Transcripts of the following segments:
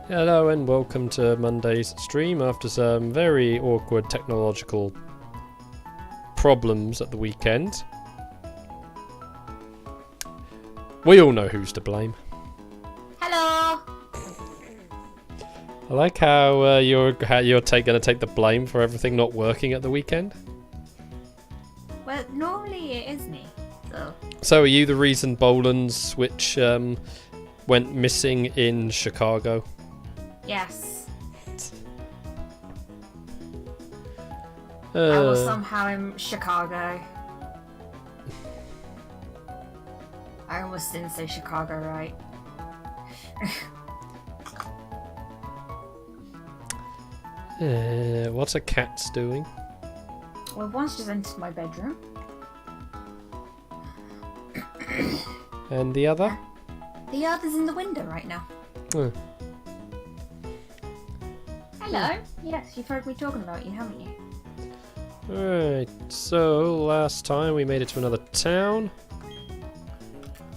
Hello and welcome to Monday's stream after some very awkward technological problems at the weekend. We all know who's to blame. Hello. I like how you're going to take the blame for everything not working at the weekend. Well, normally it is me, so. So are you the reason Boland's Switch went missing in Chicago? Yes. I I was somehow in Chicago. I almost didn't say Chicago right. What are cats doing? Well, one's just entered my bedroom. And the other? The other's in the window right now. Oh. Hello. Yes, you've heard me talking about you, haven't you? Alright, so last time we made it to another town.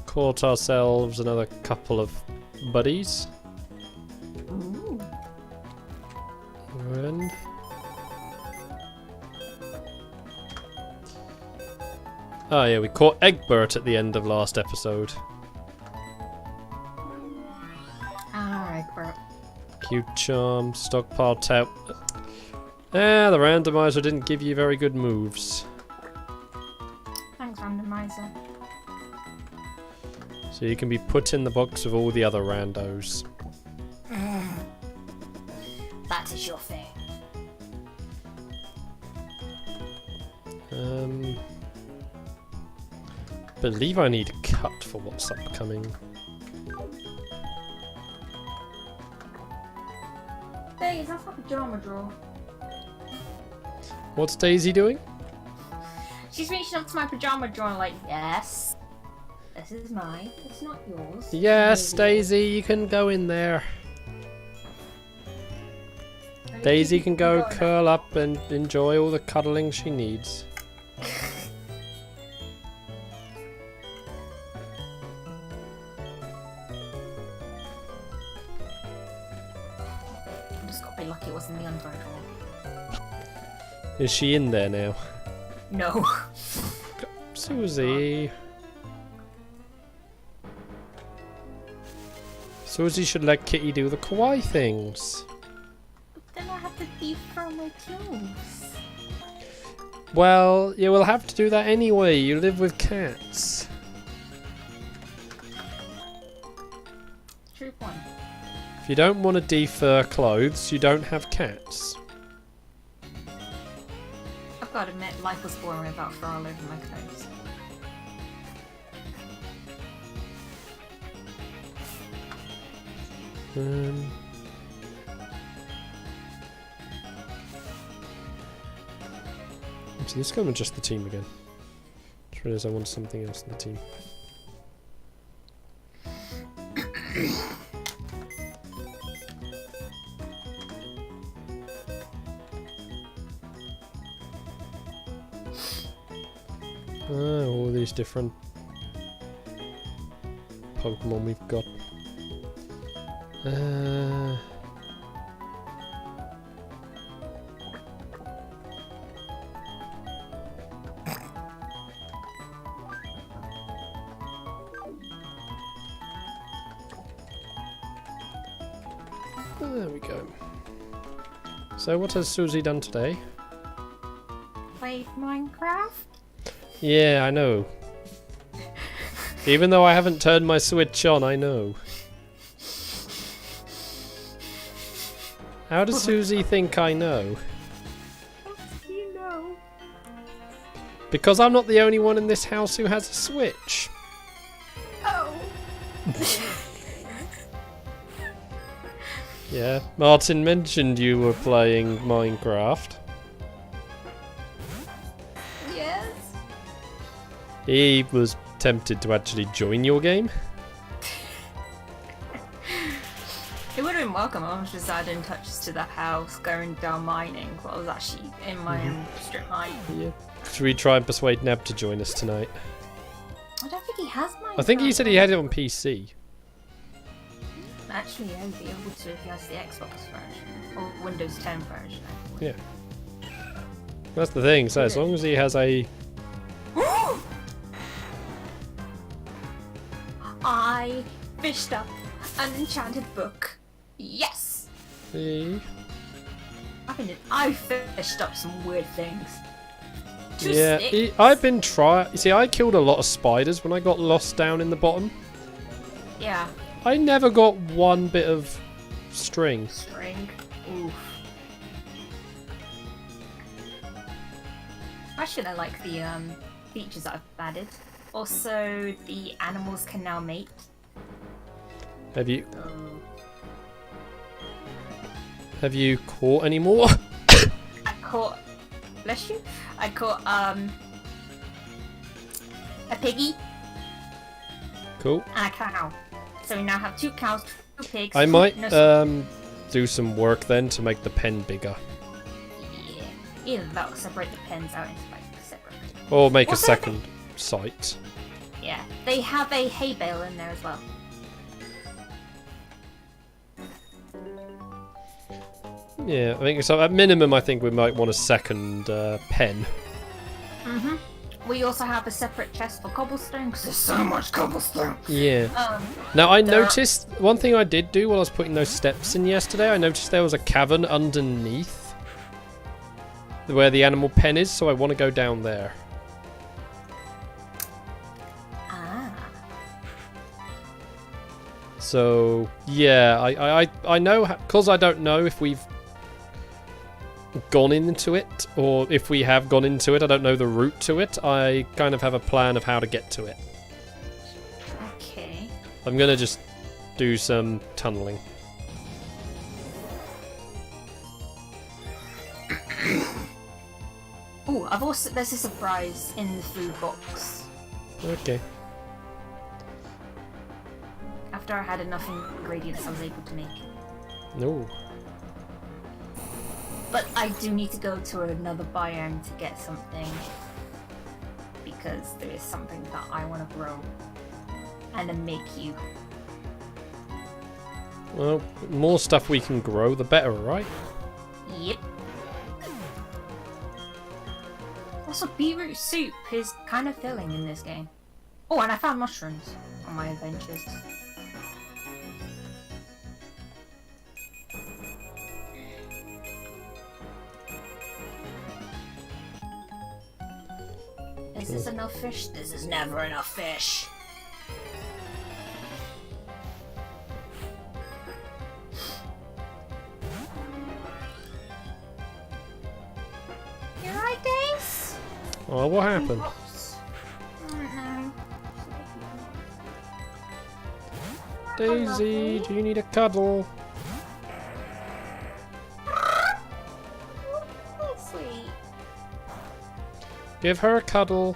Caught ourselves another couple of buddies. Ooh. And oh yeah, we caught Egbert at the end of last episode. Alright, bro. Cute charm, stockpile tout. Ah, the randomizer didn't give you very good moves. Thanks, Randomizer. So you can be put in the box with all the other randos. That is your thing. Believe I need a cut for what's upcoming. Days, that's like a pajama drawer. What's Daisy doing? She's reaching up to my pajama drawer and like, yes, this is mine. It's not yours. Yes, Maybe. Daisy, you can go in there. Daisy can go curl up and enjoy all the cuddling she needs. I just got to be lucky it wasn't the underwear drawer. Is she in there now? No. Susie. Susie should let Kitty do the kawaii things. But then I have to defur my clothes. Well, you will have to do that anyway. You live with cats. True point. If you don't want to defur clothes, you don't have cats. I've got to admit, life was boring without fur all over my clothes. So let's go and adjust the team again. Just realised I want something else in the team. All these different Pokemon we've got. There we go. So what has Susie done today? Played Minecraft? Yeah, I know. Even though I haven't turned my Switch on, I know. How does Susie think I know? How do you know? Because I'm not the only one in this house who has a Switch. Oh. Yeah, Martin mentioned you were playing Minecraft. Yes. He was tempted to actually join your game. It would have been welcome. I was just adding touches to that house, going down mining, but I was actually in my own strip mine. Yeah. Should we try and persuade Nab to join us tonight? I don't think he has Minecraft. I think he said he had it on PC. Actually, yeah, he'd be able to if he has the Xbox version. Or Windows 10 version. Yeah. That's the thing, so as long as he has a... I fished up an enchanted book. Yes! See? I fished up some weird things. Two Yeah, sticks. I've been trying... See, I killed a lot of spiders when I got lost down in the bottom. Yeah. I never got one bit of string. String. Oof. Actually, I like the features that I've added. Also, the animals can now mate. Have you... Oh. Have you caught any more? I caught... Bless you. I caught, a piggy Cool. and a cow. So we now have 2 cows, 2 pigs. I might no, do some work then to make the pen bigger. Yeah. Either that or separate the pens out into like separate. Or make a Also, second site. Yeah. They have a hay bale in there as well. Yeah, I think so. At minimum, I think we might want a second pen. Mm-hmm. We also have a separate chest for cobblestone because there's so much cobblestone. Yeah. Now, I noticed one thing I did do while I was putting those steps in yesterday. I noticed there was a cavern underneath where the animal pen is, so I want to go down there. Ah. So yeah, I know because I don't know if we've gone into it or if we have gone into it. I don't know the route to it. I kind of have a plan of how to get to it. Okay. I'm gonna just do some tunneling. Oh, I've also there's a surprise in the food box. Okay. After I had enough ingredients, I was able to make. No. But I do need to go to another biome to get something. Because there is something that I want to grow. And then make you. Well, more stuff we can grow, the better, right? Yep. Also, beetroot soup is kind of filling in this game. Oh, and I found mushrooms on my adventures. Is this enough fish? This is never enough fish. You right, Dace? Oh, what happened? Daisy, do you need a cuddle? Sweet. Give her a cuddle.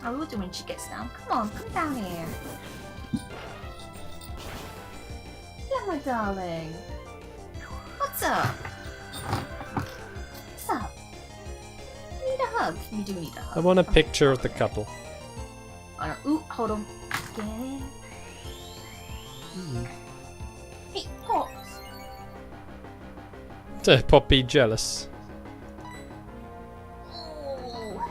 I will do when she gets down. Come on, come down here. Yeah, my darling. What's up? What's up? You need a hug. You do need a hug. I want a picture of the couple. Ooh, hold on. Get in. Hey, Pops. Poppy jealous. Oh.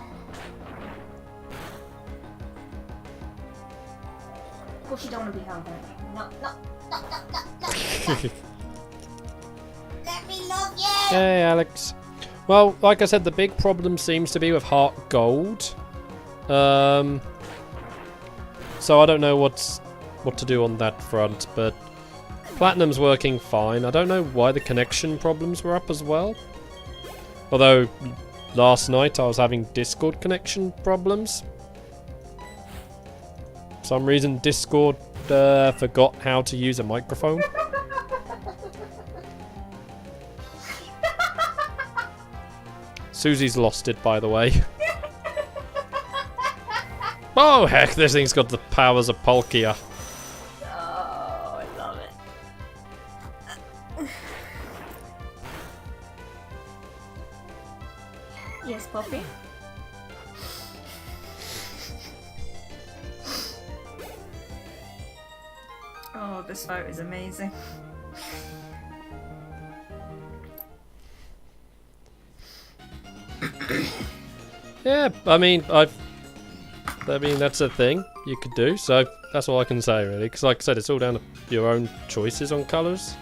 Of course you don't want to be held there. No. Let me love you! Hey, Alex. Well, like I said, the big problem seems to be with heart gold. So I don't know what to do on that front, but platinum's working fine. I don't know why the connection problems were up as well. Although last night I was having Discord connection problems. For some reason Discord forgot how to use a microphone. Susie's lost it, by the way. Oh heck, this thing's got the powers of Palkia. Oh, I love it. Yes, Poppy? Oh, Oh, this photo is amazing. Yeah, I mean, that's a thing you could do, so that's all I can say, really. Because, like I said, it's all down to your own choices on colours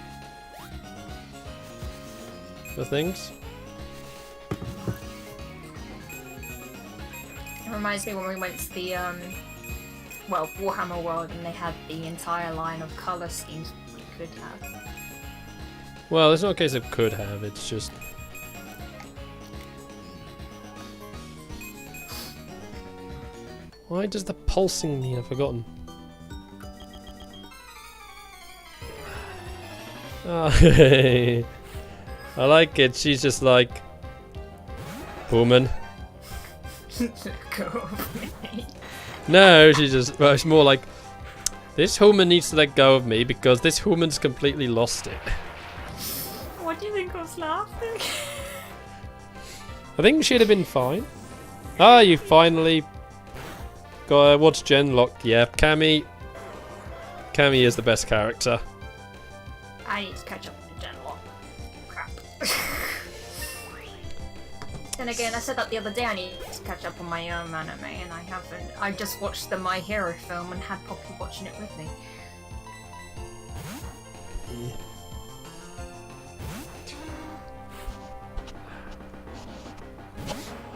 for things. It reminds me when we went to the, well, Warhammer World and they had the entire line of colour schemes we could have. Well, it's not a case of could have, it's just... Why does the pulsing mean? I've forgotten. Oh, I like it. She's just like... Woman. Go of me. No, she's just... Well, it's more like... This woman needs to let go of me because this woman's completely lost it. What do you think I was laughing? I think she'd have been fine. Ah, you finally... Got what's Genlock? Yeah, Cammy. Cammy is the best character. I need to catch up with Genlock. Crap. Then again, I said that the other day I need to catch up on my own anime, and I haven't. I just watched the My Hero film and had Poppy watching it with me.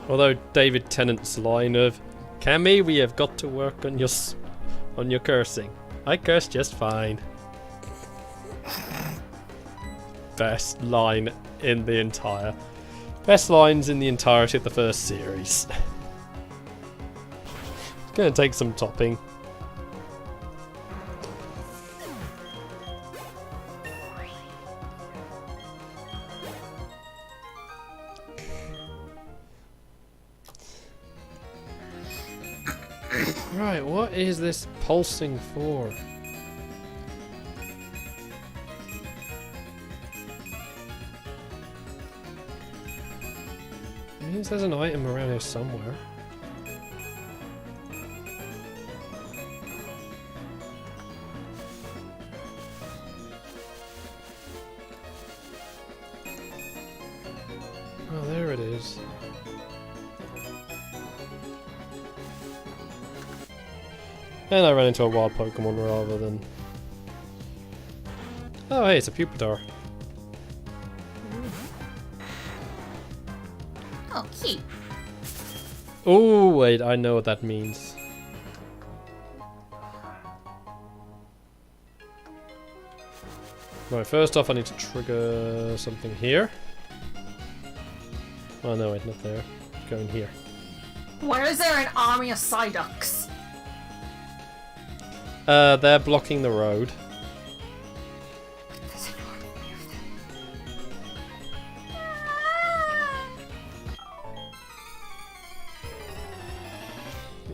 Although David Tennant's line of Cammy, we have got to work on your cursing. I curse just fine. Best line in the entire... Best lines in the entirety of the first series. It's gonna take some topping. Right, what is this pulsing for? It means there's an item around here somewhere. Oh, there it is. And I ran into a wild Pokemon rather than... Oh hey, it's a Pupitar. Oh, cute. Oh wait, I know what that means. Right, first off I need to trigger something here. Oh no, wait, not there. Go in here. Why is there an army of Psyducks? They're blocking the road. There's an army of them.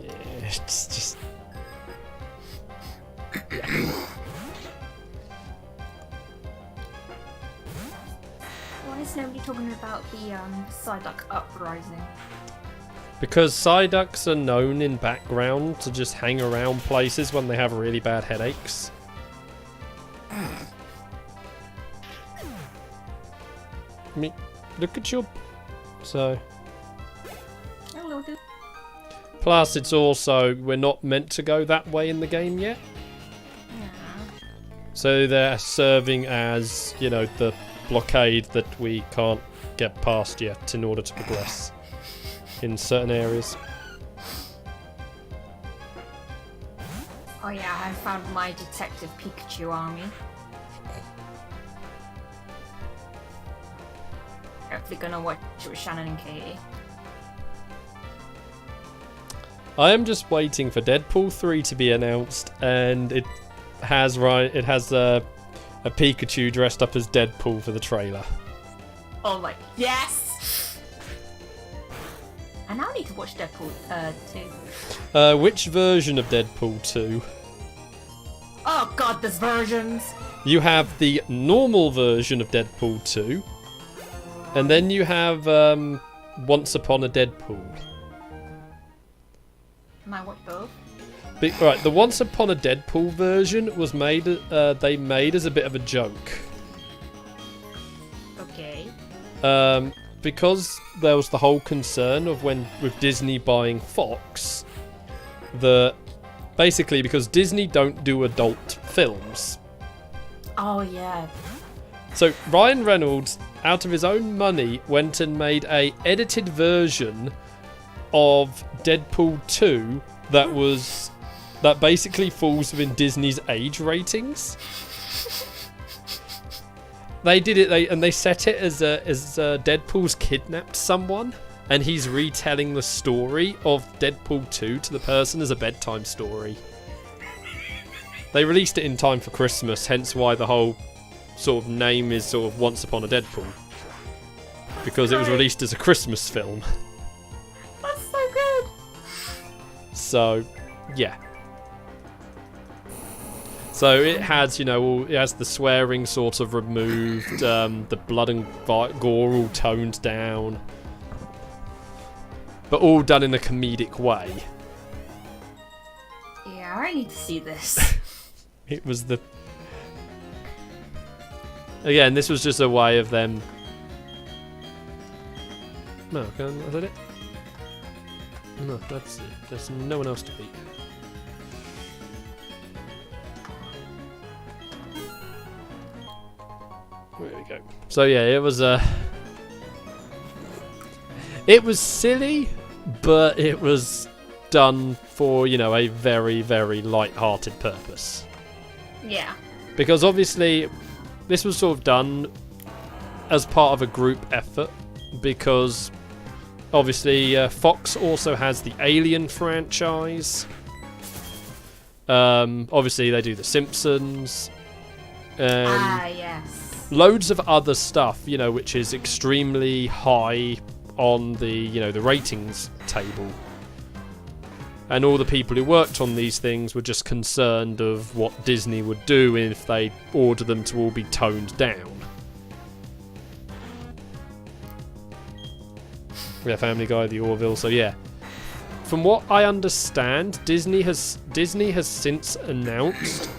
Yeah, it's just... Why is nobody talking about the Psyduck uprising? Because Psyducks are known in background to just hang around places when they have really bad headaches. I mean, look at your... So... Hello, dude. Plus, it's also... We're not meant to go that way in the game yet. Yeah. So they're serving as, you know, the blockade that we can't get past yet in order to progress in certain areas. Oh yeah, I found my Detective Pikachu army. Hopefully gonna watch it with Shannon and Katie. I am just waiting for Deadpool 3 to be announced, and it has a Pikachu dressed up as Deadpool for the trailer. Oh my, yes! I now need to watch Deadpool 2. Which version of Deadpool 2? Oh god, there's versions! You have the normal version of Deadpool 2, and then you have Once Upon a Deadpool. Can I watch both? Right, the Once Upon a Deadpool version was made. They made as a bit of a joke. Okay. Because there was the whole concern of with Disney buying Fox, basically because Disney don't do adult films. Oh yeah. So Ryan Reynolds, out of his own money, went and made a edited version of Deadpool 2 that basically falls within Disney's age ratings. They did it, and they set it as Deadpool's kidnapped someone, and he's retelling the story of Deadpool 2 to the person as a bedtime story. They released it in time for Christmas, hence why the whole sort of name is sort of Once Upon a Deadpool. Because it was released as a Christmas film. That's so good! So, yeah. So it has, it has the swearing sort of removed, the blood and gore all toned down. But all done in a comedic way. Yeah, I need to see this. It was the... Again, this was just a way of them... No, is that it? No, that's it. There's no one else to beat. There we go. So yeah, it was it was silly, but it was done for, a very, very light-hearted purpose. Yeah. Because obviously, this was sort of done as part of a group effort, because obviously Fox also has the Alien franchise. Obviously, they do The Simpsons. Yes. Loads of other stuff, which is extremely high on the, the ratings table. And all the people who worked on these things were just concerned of what Disney would do if they ordered them to all be toned down. Yeah, Family Guy, The Orville, so yeah. From what I understand, Disney has since announced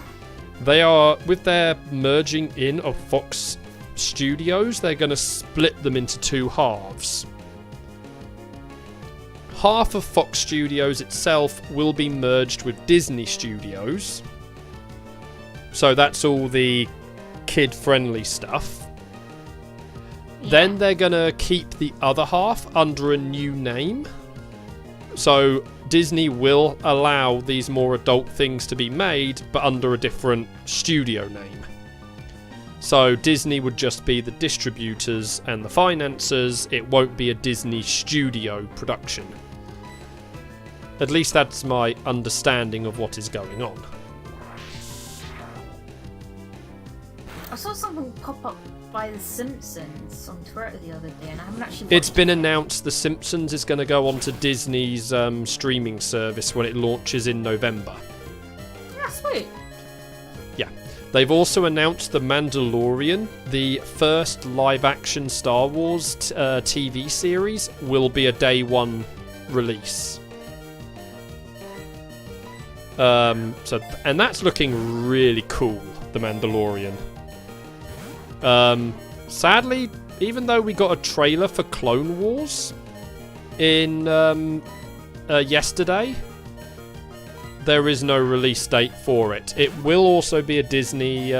they are, with their merging in of Fox Studios, they're going to split them into two halves. Half of Fox Studios itself will be merged with Disney Studios. So that's all the kid-friendly stuff. Yeah. Then they're going to keep the other half under a new name. So Disney will allow these more adult things to be made, but under a different studio name. So Disney would just be the distributors and the financiers. It won't be a Disney studio production. At least that's my understanding of what is going on. I saw something pop up by The Simpsons on Twitter the other day, and I haven't actually watched It's been announced The Simpsons is going to go onto Disney's streaming service when it launches in November. Yeah, sweet. Yeah. They've also announced The Mandalorian, the first live-action Star Wars TV series, will be a day one release. And that's looking really cool, The Mandalorian. Sadly, even though we got a trailer for Clone Wars in yesterday, there is no release date for it. It will also be a Disney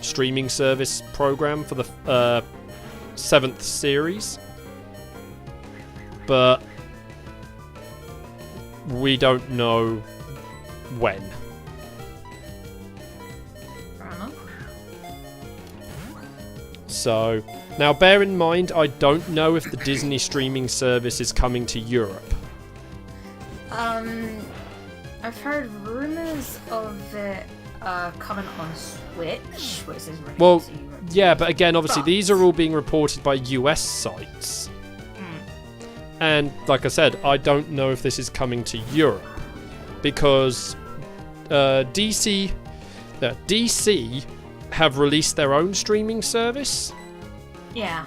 streaming service program for the 7th series, but we don't know when. So, now bear in mind, I don't know if the Disney streaming service is coming to Europe. I've heard rumours of it coming on Switch, which is really well, yeah, but again, obviously, these are all being reported by US sites. And, like I said, I don't know if this is coming to Europe. Because DC have released their own streaming service. Yeah.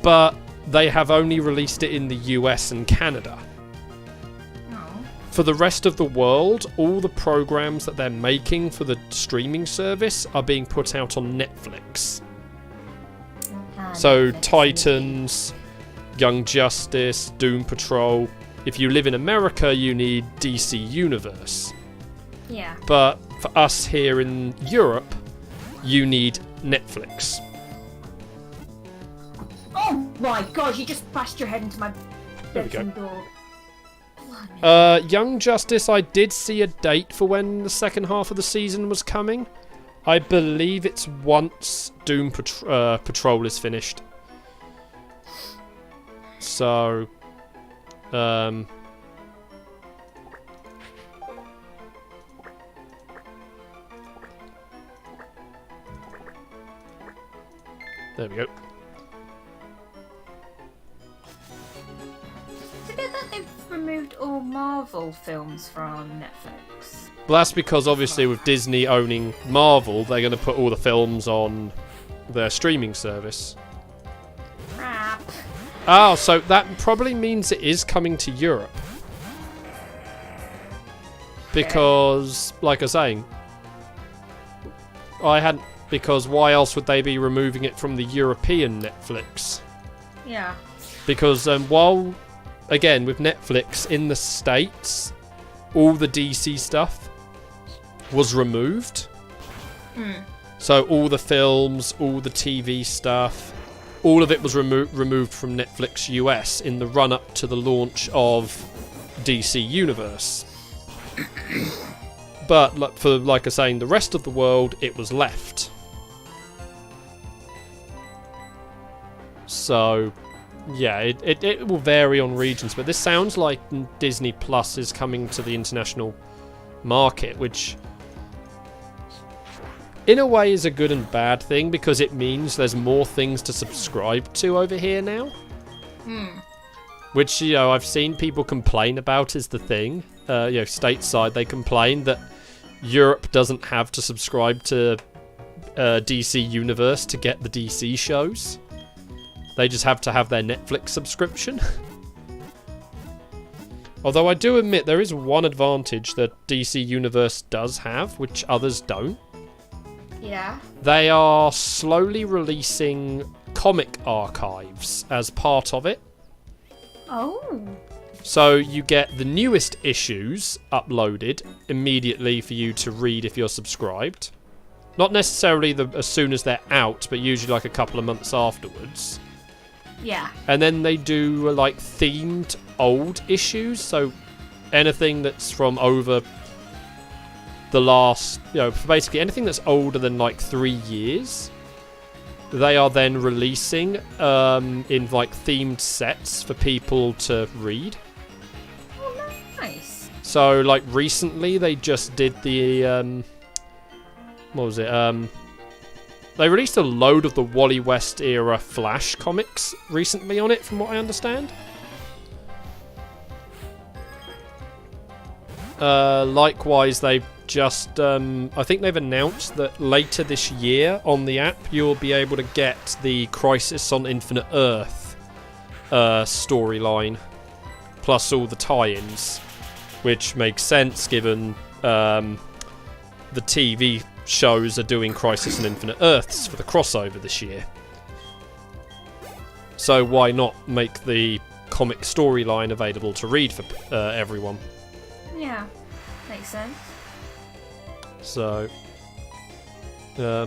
But they have only released it in the US and Canada. Oh. for the rest of the world, all the programs that they're making for the streaming service are being put out on Netflix. So Netflix. Titans, Young Justice, Doom Patrol. If you live in America, you need DC Universe. Yeah. But for us here in Europe, you need Netflix. Oh my god, you just bashed your head into my There we go. bedroom door. Young Justice, I did see a date for when the second half of the season was coming. I believe it's once Doom Patrol is finished. So, there we go. Is it that they've removed all Marvel films from Netflix? Well, that's because obviously with Disney owning Marvel, they're going to put all the films on their streaming service. Crap. Oh, so that probably means it is coming to Europe. Because, like I was saying, because why else would they be removing it from the European Netflix? Yeah. Because while, again, with Netflix in the States, all the DC stuff was removed. So all the films, all the TV stuff, all of it was removed from Netflix US in the run-up to the launch of DC Universe. But for, like I was saying, the rest of the world, it was left. So, yeah, it will vary on regions, but this sounds like Disney Plus is coming to the international market, which in a way is a good and bad thing, because it means there's more things to subscribe to over here now. Which, you know, I've seen people complain about is the thing. You know, stateside, they complain that Europe doesn't have to subscribe to DC Universe to get the DC shows. They just have to have their Netflix subscription. Although I do admit there is one advantage that DC Universe does have, which others don't. Yeah. They are slowly releasing comic archives as part of it. Oh. So you get the newest issues uploaded immediately for you to read if you're subscribed. Not necessarily as soon as they're out, but usually like a couple of months afterwards. Yeah. And then they do like themed old issues, so anything that's from over the last, you know, basically anything that's older than like 3 years, they are then releasing in like themed sets for people to read. Oh, nice. So like recently they just did the what was it? They released a load of the Wally West era Flash comics recently on it, from what I understand. Likewise, they've just, I think they've announced that later this year on the app you'll be able to get the Crisis on Infinite Earth storyline, plus all the tie-ins, which makes sense given the TV shows are doing Crisis on Infinite Earths for the crossover this year. So why not make the comic storyline available to read for everyone? Yeah, makes sense. So, yeah, I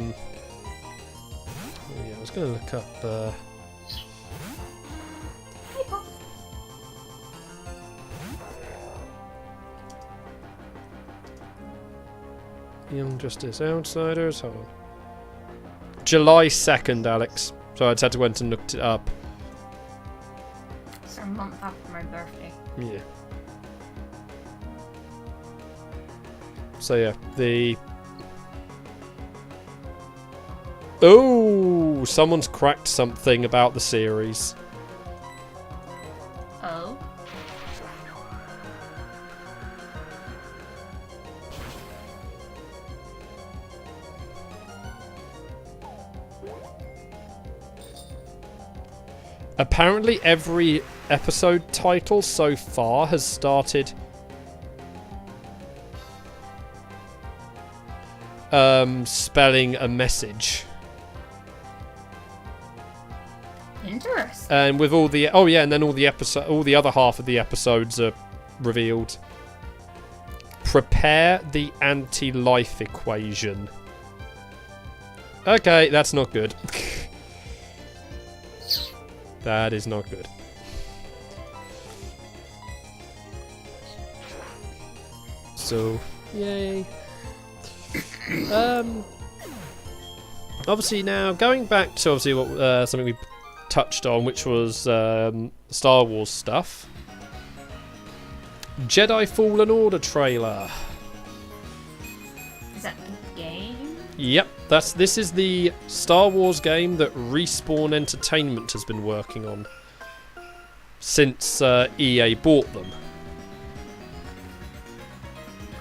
was going to look up. Hey, Pop. Young Justice Outsiders. Hold on. July 2nd, Alex. So I just had to went and looked it up. It's a month after my birthday. Yeah. So yeah, oh, someone's cracked something about the series. Oh. Apparently every episode title so far has started spelling a message. Interesting. And with all the and then all the other half of the episodes are revealed. Prepare the anti-life equation. Okay, that's not good. That is not good. So, yay. Obviously now, going back to obviously what something we touched on, which was Star Wars stuff. Jedi Fallen Order trailer. Is that the game? Yep, this is the Star Wars game that Respawn Entertainment has been working on since EA bought them.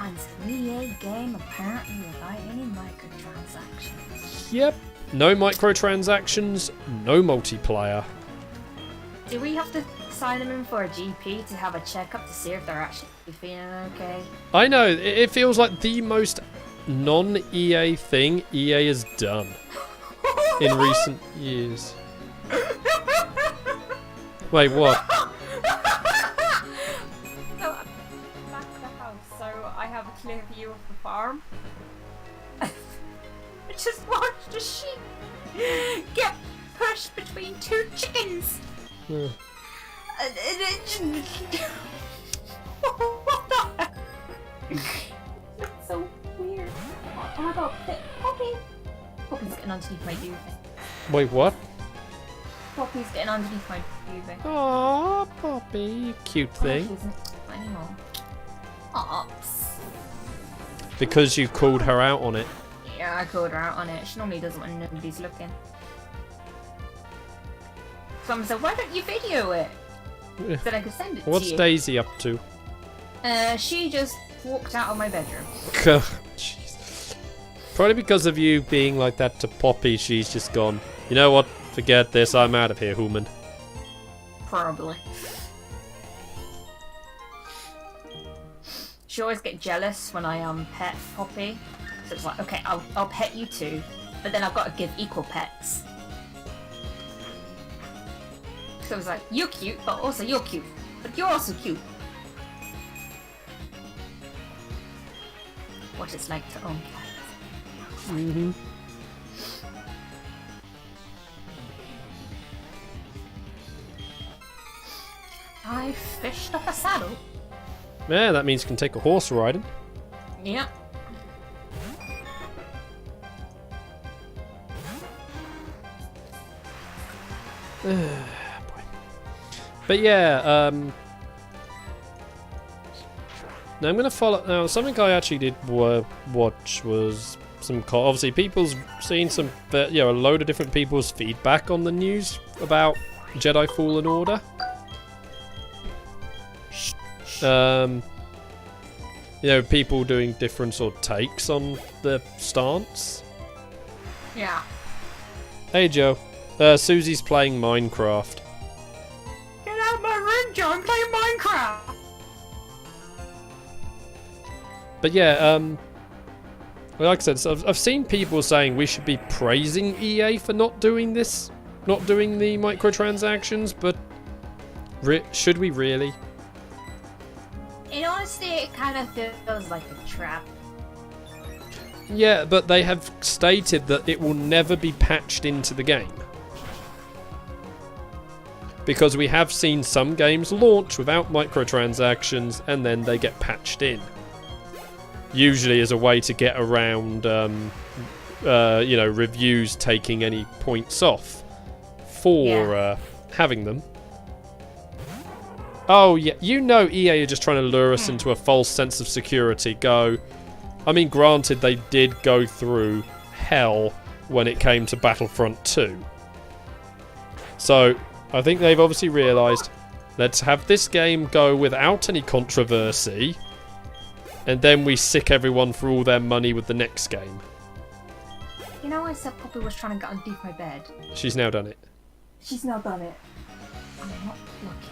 And it's an EA game apparently without any microtransactions. Yep, no microtransactions, no multiplayer. Do we have to sign them in for a GP to have a checkup to see if they're actually feeling okay? I know, it feels like the most non-EA thing EA has done in recent years. Wait, what? So, I'm back at the house, so I have a clear view of the farm. I just watched a sheep get pushed between two chickens. Yeah. What the heck? That's so weird. Oh my god, Poppy! Poppy's getting underneath my duvet. Wait, what? Poppy's getting underneath my duvet. Aww, Poppy, you cute thing. She isn't anymore. Aw. Because you called her out on it. Yeah, I called her out on it. She normally does it when nobody's looking. Someone said, why don't you video it? Said I could send it to you. What's Daisy up to? She just walked out of my bedroom. Jeez. Probably because of you being like that to Poppy, she's just gone, you know what, forget this, I'm out of here, human. Probably. She always get jealous when I pet Poppy. So it's like, okay, I'll pet you too, but then I've got to give equal pets. So it's like, you're cute, but also you're cute. But you're also cute. What it's like to own cats. Mm-hmm. I fished up a saddle. Yeah, that means you can take a horse riding. Yeah. But yeah, now I'm gonna follow. Now, something I actually did watch was some. Obviously, people's seen some. A load of different people's feedback on the news about Jedi Fallen Order. People doing different sort of takes on the stance. Yeah. Hey Joe, Susie's playing Minecraft. Get out of my room, Joe! I'm playing Minecraft! But yeah, like I said, I've seen people saying we should be praising EA for not doing this, not doing the microtransactions, but should we really? In honesty, it kind of feels like a trap. Yeah, but they have stated that it will never be patched into the game. Because we have seen some games launch without microtransactions and then they get patched in. Usually as a way to get around, reviews taking any points off for having them. Oh, yeah, EA are just trying to lure us into a false sense of security. I mean, granted, they did go through hell when it came to Battlefront 2. So, I think they've obviously realised, let's have this game go without any controversy, and then we sick everyone for all their money with the next game. You know, I said Poppy was trying to get underneath my bed. She's now done it. She's now done it. I'm not lucky.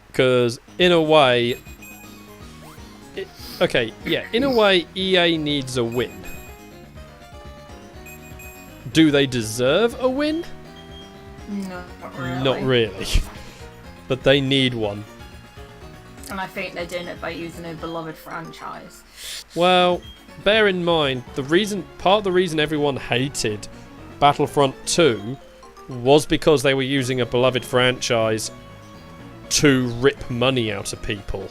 Because, in a way, okay, yeah, in a way, EA needs a win. Do they deserve a win? No, not really. Not really. But they need one. And I think they're doing it by using a beloved franchise. Well, bear in mind, part of the reason everyone hated Battlefront 2 was because they were using a beloved franchise to rip money out of people.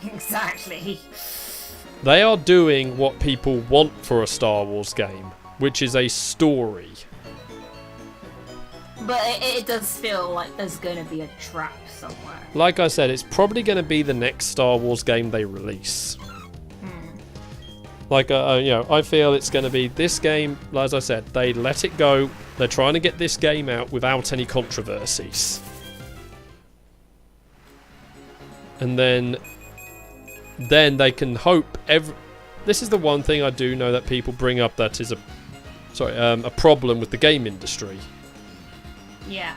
Exactly. They are doing what people want for a Star Wars game, which is a story. But it does feel like there's going to be a trap somewhere. Like I said, it's probably going to be the next Star Wars game they release. Like, I feel it's going to be this game. As I said, they let it go. They're trying to get this game out without any controversies. And then they can hope this is the one thing I do know that people bring up that is a problem with the game industry. Yeah.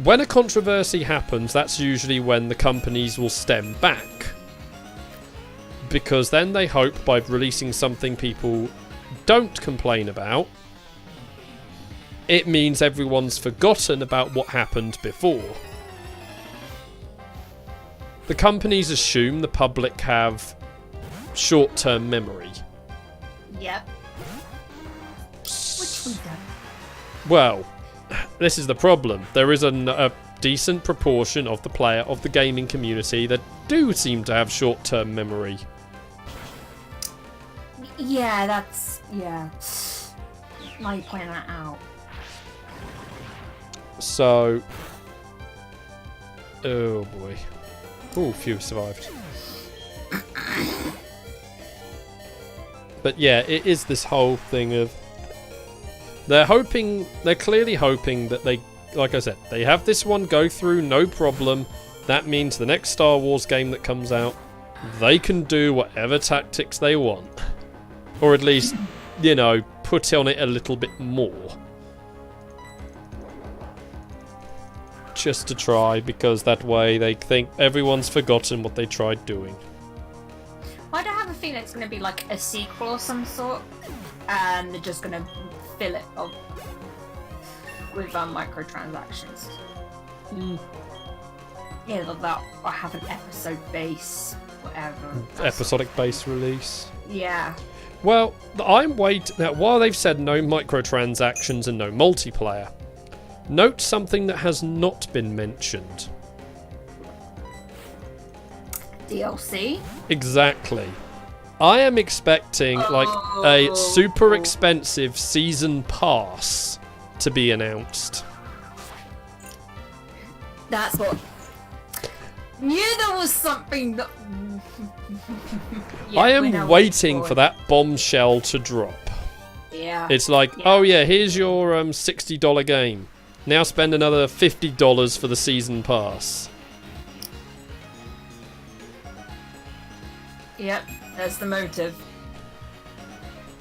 When a controversy happens, that's usually when the companies will stem back. Because then they hope by releasing something people don't complain about, it means everyone's forgotten about what happened before. The companies assume the public have short-term memory. Yep. Which we don't. Well, this is the problem. There is a decent proportion of the gaming community that do seem to have short-term memory. Yeah, yeah. Now you point that out. So, oh boy. Oh, few survived. But yeah, it is this whole thing of they're clearly hoping that like I said, they have this one go through no problem. That means the next Star Wars game that comes out, they can do whatever tactics they want. Or at least, put on it a little bit more. Just to try, because that way they think everyone's forgotten what they tried doing. I don't have a feeling it's going to be like a sequel of some sort, and they're just going to fill it up with microtransactions. Either that or have an episode base, whatever. Episodic base release. Yeah. Well, I'm waiting. Now, while they've said no microtransactions and no multiplayer, note something that has not been mentioned. DLC? Exactly. I am expecting a super expensive season pass to be announced. That's what. Knew there was something that. Yeah, I am waiting for that bombshell to drop. Yeah. It's like, oh yeah, here's your $60 game. Now spend another $50 for the season pass. Yep, that's the motive.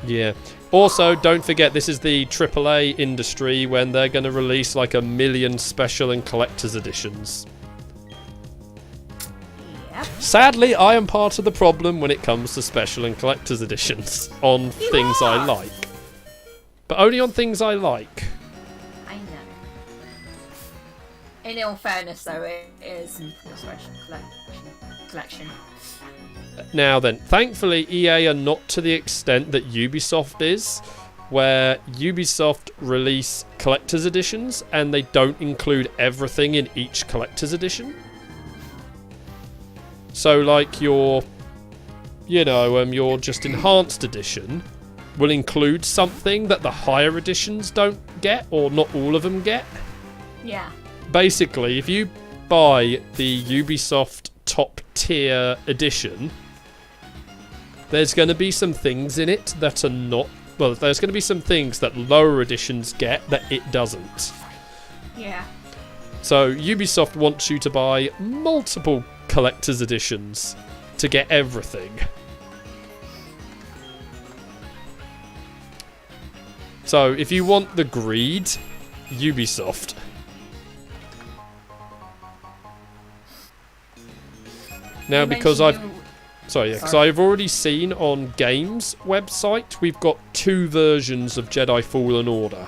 Yeah. Also, don't forget, this is the AAA industry when they're going to release like 1 million special and collector's editions. Yep. Sadly, I am part of the problem when it comes to special and collector's editions on things I like. But only on things I like. I know. In all fairness, though, it is a special collection. Now then, thankfully EA are not to the extent that Ubisoft is, where Ubisoft release collector's editions and they don't include everything in each collector's edition. So like your just enhanced edition will include something that the higher editions don't get, or not all of them get. Yeah. Basically, if you buy the Ubisoft top tier edition, there's going to be some things in it that are not... Well, there's going to be some things that lower editions get that it doesn't. Yeah. So Ubisoft wants you to buy multiple collector's editions to get everything. So if you want the greed, Ubisoft. Now, because I've... Sorry, yeah, because I've already seen on Games website, we've got 2 versions of Jedi Fallen Order.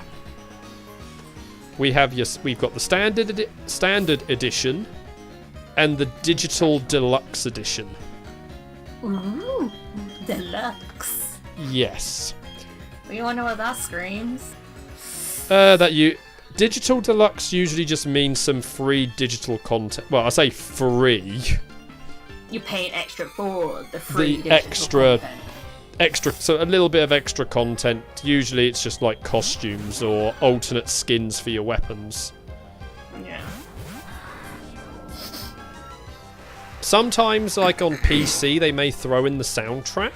We've got the standard edition and the digital deluxe edition. Ooh, deluxe. Yes. We all know what that screams. Digital deluxe usually just means some free digital content. Well, I say free. You pay an extra for the free The digital content. So a little bit of extra content. Usually it's just like costumes or alternate skins for your weapons. Yeah. Sometimes, like on PC, they may throw in the soundtrack.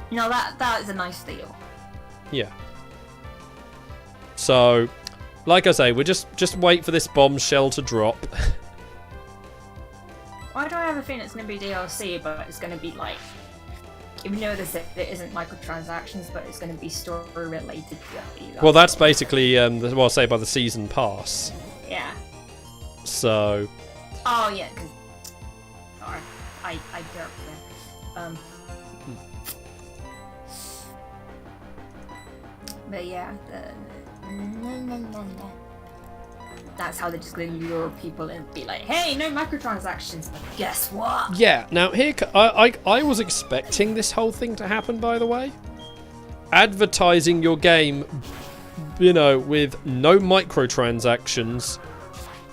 No, that is a nice deal. Yeah. So, like I say, we'll just wait for this bombshell to drop. Why do I have a feeling it's going to be DLC, but it's going to be like, even though it isn't microtransactions, but it's going to be story related. Well, that's basically what I'll say by the season pass. Yeah. So. Oh yeah, because sorry, I derped there. But yeah, that's how they're just going to lure people and be like, hey, no microtransactions. But guess what? Yeah. Now here, I was expecting this whole thing to happen. By the way, advertising your game, with no microtransactions,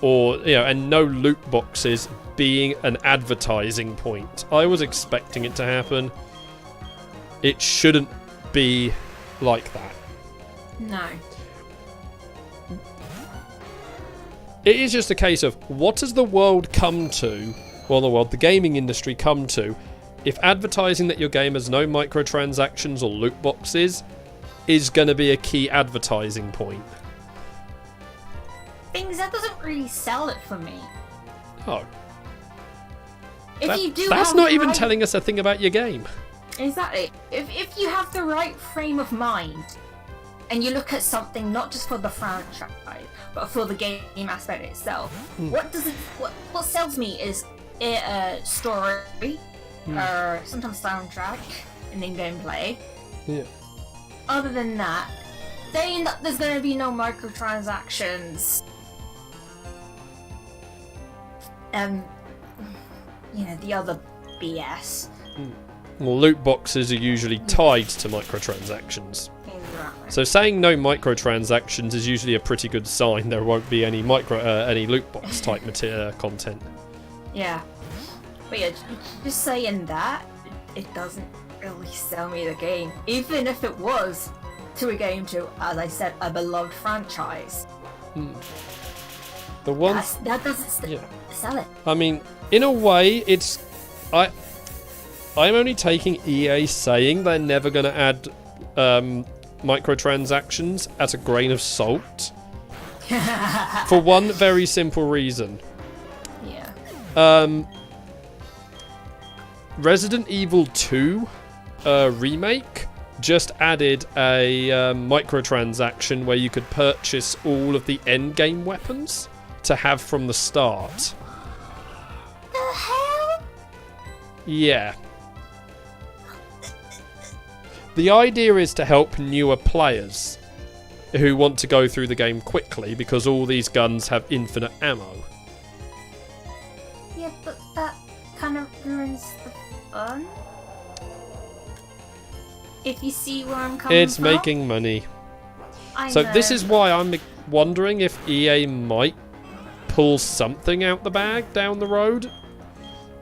or and no loot boxes being an advertising point. I was expecting it to happen. It shouldn't be like that. No. It is just a case of what has the world come to, the gaming industry come to, if advertising that your game has no microtransactions or loot boxes is going to be a key advertising point. Things that doesn't really sell it for me. Oh. That's not even telling us a thing about your game. Exactly. If you have the right frame of mind, and you look at something not just for the franchise, but for the game aspect itself, what sells me is a story, or sometimes soundtrack, and then gameplay. Yeah. Other than that, saying that there's going to be no microtransactions, the other BS. Well, loot boxes are usually tied to microtransactions. Exactly. So saying no microtransactions is usually a pretty good sign there won't be any any loot box type content. Yeah. But yeah, just saying that, it doesn't really sell me the game. Even if it was to a game to, as I said, a beloved franchise. The one that doesn't sell it. I mean, in a way, I'm only taking EA saying they're never going to add microtransactions as a grain of salt. For one very simple reason. Yeah. Resident Evil 2 remake just added a microtransaction where you could purchase all of the endgame weapons to have from the start. The hell? Yeah. The idea is to help newer players who want to go through the game quickly because all these guns have infinite ammo. Yeah, but that kind of ruins the fun. If you see where I'm coming from. It's making money. So this is why I'm wondering if EA might pull something out the bag down the road.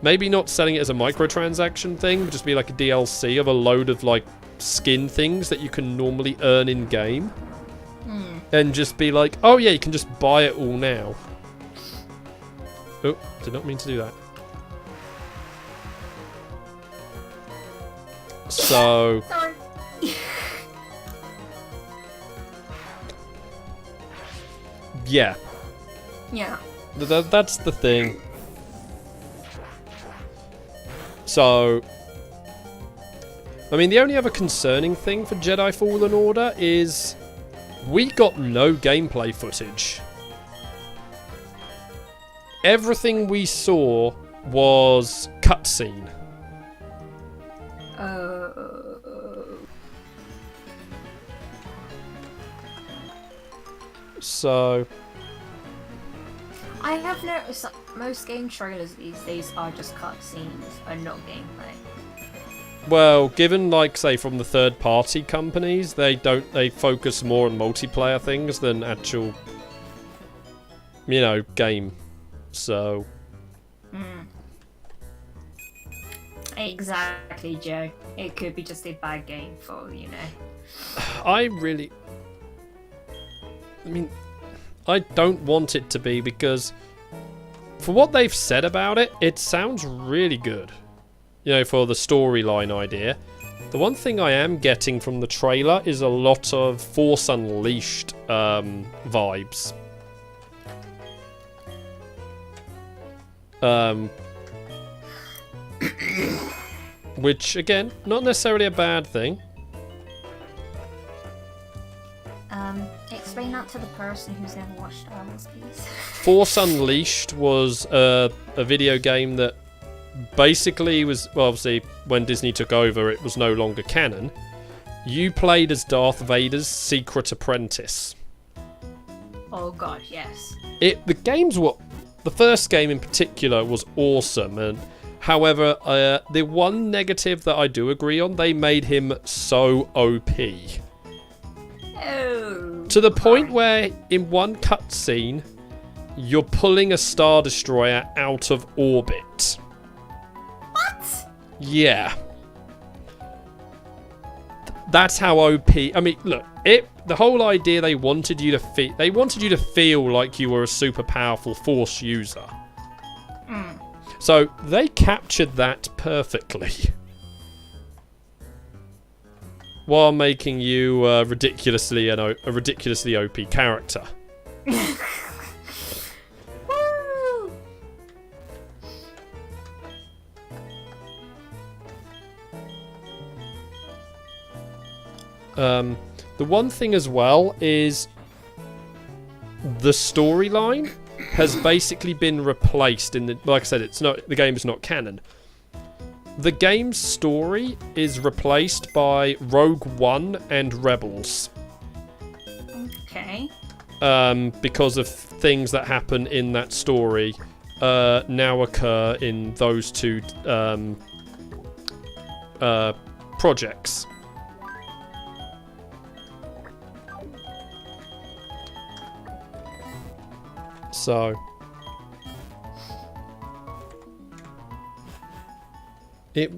Maybe not selling it as a microtransaction thing, but just be like a DLC of a load of like skin things that you can normally earn in game. And just be like, oh yeah, you can just buy it all now. Oh, did not mean to do that. So Sorry. yeah. Yeah. That's the thing. So, I mean, the only other concerning thing for Jedi Fallen Order is we got no gameplay footage. Everything we saw was cutscene. So I have noticed that most game trailers these days are just cutscenes and not gameplay. well, given like say from the third party companies, they focus more on multiplayer things than actual game. So Exactly, Joe. It could be just a bad game for, I don't want it to be, because for what they've said about it, it sounds really good. For the storyline idea. The one thing I am getting from the trailer is a lot of Force Unleashed vibes. Which, again, not necessarily a bad thing. Explain that to the person who's never watched Star Wars, please. Force Unleashed was a video game that basically was, well, obviously, when Disney took over, it was no longer canon. You played as Darth Vader's secret apprentice. Oh god, yes. The first game in particular was awesome, and however, the one negative that I do agree on, they made him so OP. Oh. To the point where, in one cutscene, you're pulling a Star Destroyer out of orbit. What? Yeah. That's how OP. I mean, look, the whole idea they wanted you to feel like you were a super powerful Force user. So they captured that perfectly, while making you a ridiculously OP character. The one thing as well is the storyline has basically been replaced like I said, the game is not canon. The game's story is replaced by Rogue One and Rebels. Okay. Because of things that happen in that story now occur in those two projects. So I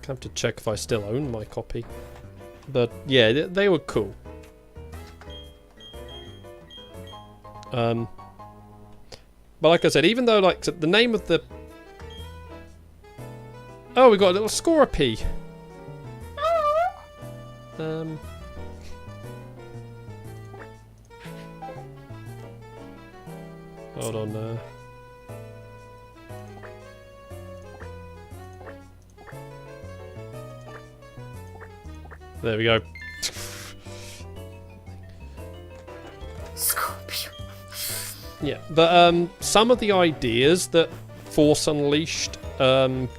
have to check if I still own my copy, but yeah, they were cool. But like I said, even though the name of the we got a little Scorpy. Hold on. There we go. Scorpio. Yeah, but some of the ideas that Force Unleashed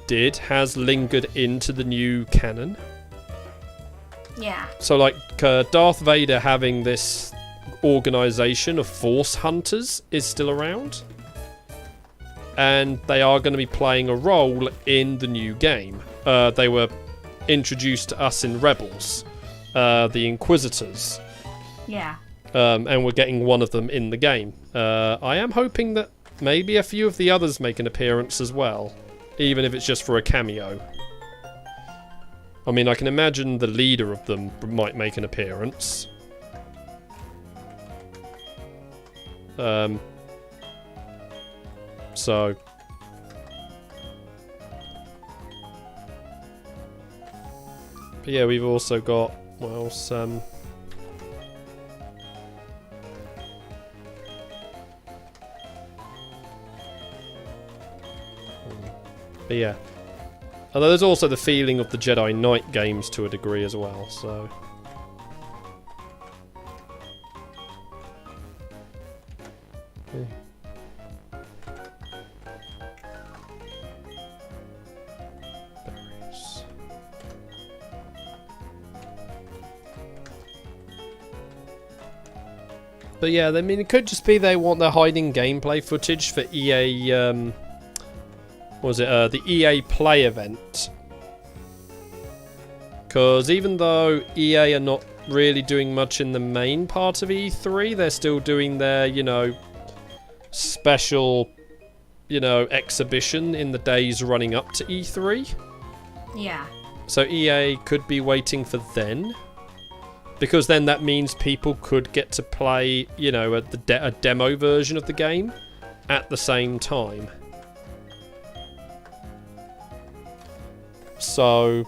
did has lingered into the new canon. Yeah. So Darth Vader having this organization of Force Hunters is still around, and they are going to be playing a role in the new game. They were introduced to us in Rebels, the Inquisitors. Yeah. And we're getting one of them in the game. I am hoping that maybe a few of the others make an appearance as well, even if it's just for a cameo. I mean, I can imagine the leader of them might make an appearance. So but yeah, we've also got what else? But yeah, although there's also the feeling of the Jedi Knight games to a degree as well. So. But yeah, I mean, it could just be they're hiding gameplay footage for EA. What was it? The EA Play event. Because even though EA are not really doing much in the main part of E3, they're still doing their, you know, special, you know, exhibition in the days running up to E3. Yeah. So EA could be waiting for then. Because then that means people could get to play, you know, a demo version of the game at the same time. So,